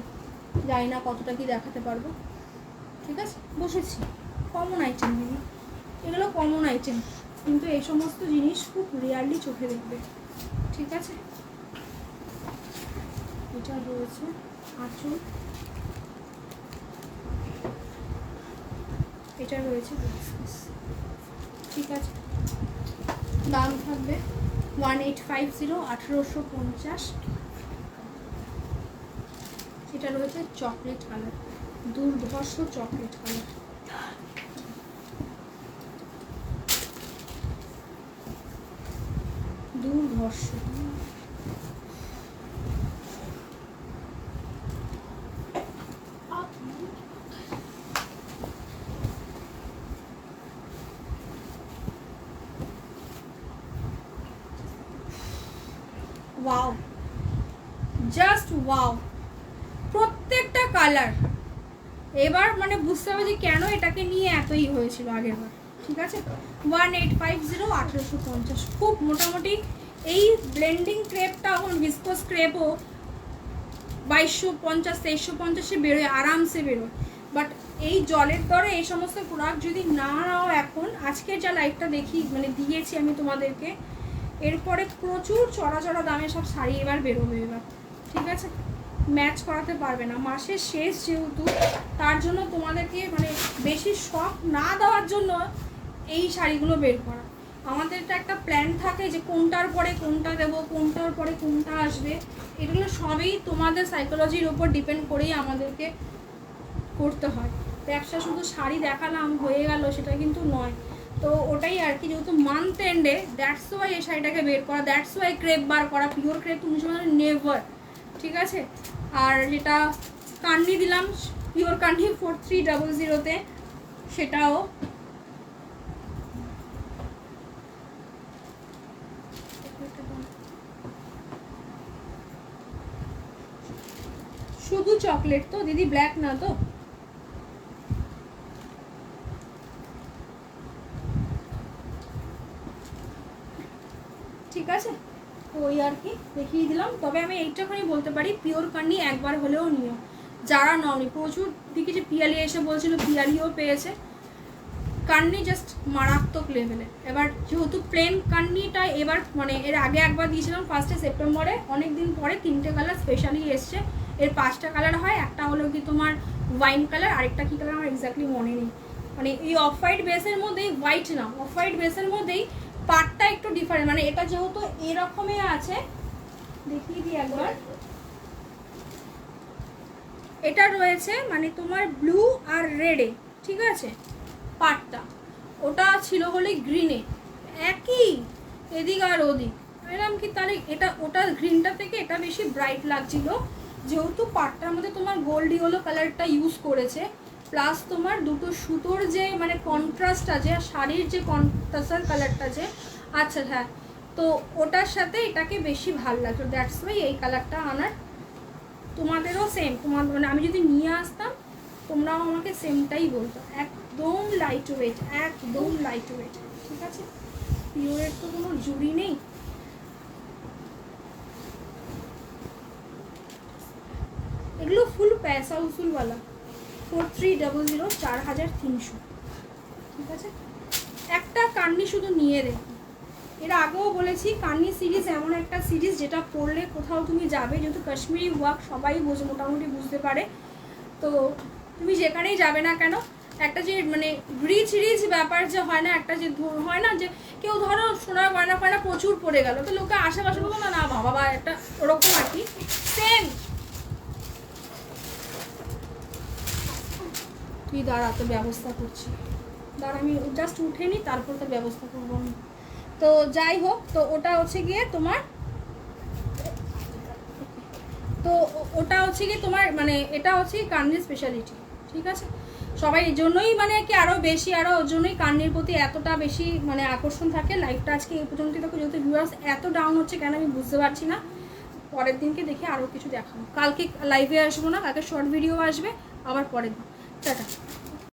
জানি না কতটা কি দেখাতে পারবো, ঠিক আছে, বসেছি। কমন আইটেম দিদি, এগুলো কমন আইটেম, কিন্তু এই সমস্ত জিনিস খুব রেয়ারলি চোখে দেখবে, ঠিক আছে। এটা রয়েছে আঁচল, এটা রয়েছে ব্লাউজ পিস, ঠিক আছে, দাম থাকবে 1850 1850। এটা রয়েছে চকলেট কালার, দুর্ধর্ষ চকলেট কালার, দুর্ধর্ষ। ওয়াও, জাস্ট ওয়াও, প্রত্যেকটা কালার। এবার মানে বুঝতে হবে যে কেন এটাকে নিয়ে এতই হয়েছিল আগের বার, ঠিক আছে। 1850 1850, খুব মোটামুটি এই ব্লেন্ডিং ক্রেপটা, এখন ভিসকোস ক্রেপও 2250 2350 বেরোয়, আরামসে বেরোয়। বাট এই জলের দরে এই সমস্ত প্রোডাক্ট যদি না নাও এখন, আজকের যা লাইভটা দেখি মানে দিয়েছি আমি তোমাদেরকে, এরপরে প্রচুর চড়া চড়া দামে সব শাড়ি এবার বেরোবে এবার, ঠিক আছে, ম্যাচ করাতে পারবে না। মাসের শেষ যেহেতু, তার জন্য তোমাদেরকে মানে বেশি শখ না দেওয়ার জন্য এই শাড়িগুলো বের করা। আমাদের তো একটা প্ল্যান থাকে যে কোনটার পরে কোনটা দেবো, কোনটার পরে কোনটা আসবে, এগুলো সবই তোমাদের সাইকোলজির উপর ডিপেন্ড করেই আমাদেরকে করতে হয়। ব্যবসা শুধু শাড়ি দেখালাম হয়ে গেল সেটা কিন্তু নয়, তো ওটাই আর কি, যেহেতু মান্থ এন্ডে, দ্যাটস ওয়াই এই শাড়িটাকে বের করা, দ্যাটস ওয়াই ক্রেপ বার করা, পিওর ক্রেপ তুমি নেভার, ঠিক আছে। আর যেটা কান্নি দিলাম পিওর কান্নি 4300-তে, সেটাও শুধু চকলেট তো দিদি, ব্ল্যাক না তো, ঠিক আছে, ওই আর কি দেখিয়ে দিলাম। তবে আমি এইটাখানি বলতে পারি, পিওর কান্নি একবার হলেও নিও, যারা নওনি। প্রচুর দিকে যে পিয়ালি এসে বলছিল, পিয়ালিও পেয়েছে, কান্নি জাস্ট মারাত্মক লেভেলে। এবার যেহেতু প্লেন কান্নিটা এবার মানে এর আগে একবার দিয়েছিলাম 1 সেপ্টেম্বরে, অনেক দিন পরে 3টে কালার স্পেশালি এসছে। এর 5টা কালার হয়, একটা হলো কি তোমার ওয়াইন কালার, আরেকটা কী কালার আমার এক্স্যাক্টলি মনে নেই। মানে এই অফ হোয়াইট বেসের মধ্যেই, হোয়াইট না অফ হোয়াইট বেসের মধ্যেই পার্টটা একটু ডিফারেন্ট। মানে এটা যেহেতু এরকমই আছে, দেখিয়ে দিই একবার, এটা রয়েছে মানে তোমার ব্লু আর রেডে, ঠিক আছে পার্টটা। ওটা ছিল হলে গ্রিনে, একই এদিক আর ওদিক। এরকম কি তাহলে এটা ওটা গ্রিনটা থেকে এটা বেশি ব্রাইট লাগছিল, যেহেতু পাটটার মধ্যে তোমার গোল্ড ইয়েলো কালারটা ইউজ করেছে, প্লাস তোমার দুটো সুতোর যে মানে কন্ট্রাস্ট আছে, শাড়ির যে কন্ট্রাস্টার কালারটা যে, আচ্ছা হ্যাঁ, তো ওটার সাথে এটাকে বেশি ভালো লাগতো, দ্যাটস ওয়াই এই কালারটা আনার। তোমাদেরও সেম, তোমার মানে আমি যদি নিয়ে আসতাম তোমরাও আমাকে সেমটাই বলতো, একদম লাইট ওয়েট, একদম লাইট ওয়েট, ঠিক আছে, পিওরের তো কোনো জুড়ি নেই। এগুলো ফুল পয়সা উসুলওয়ালা, 4300, 4300, ঠিক আছে। একটা কান্নি শুধু নিয়ে দেখো, এর আগেও বলেছি কান্নি সিরিজ এমন একটা সিরিজ যেটা পরলে কোথাও তুমি যাবে, যেহেতু কাশ্মীরি ওয়ার্ক সবাই মোটামুটি বুঝতে পারে, তো তুমি যেখানেই যাবে না কেন একটা যে মানে রিচ ব্যাপার যে হয় না, একটা যে হয় না যে কেউ ধরো সোনার গয়না ফয়না প্রচুর পড়ে গেল, তো লোকে আশেপাশে বলবো না না বাবা বা একটা ওরকম আর কি, সেম। তুই দাঁড়া, তো ব্যবস্থা করছি, দাঁড়া আমি জাস্ট উঠে নিই তারপর তো ব্যবস্থা করবো আমি। তো যাই হোক, তো ওটা হচ্ছে গিয়ে তোমার, তো ওটা হচ্ছে গিয়ে তোমার মানে এটা হচ্ছে কান্নির স্পেশালিটি, ঠিক আছে। সবাই এই জন্যই মানে কি আরও বেশি, আরও ওর জন্যই কান্নির প্রতি এতটা বেশি মানে আকর্ষণ থাকে। লাইভটা আজকে এই পর্যন্ত দেখো, যেহেতু ভিউয়ার্স এত ডাউন হচ্ছে কেন আমি বুঝতে পারছি না। পরের দিনকে দেখে আরও কিছু দেখাবো, কালকে লাইভে আসবো না, কালকে শর্ট ভিডিও আসবে আবার পরের দিন। টাটা।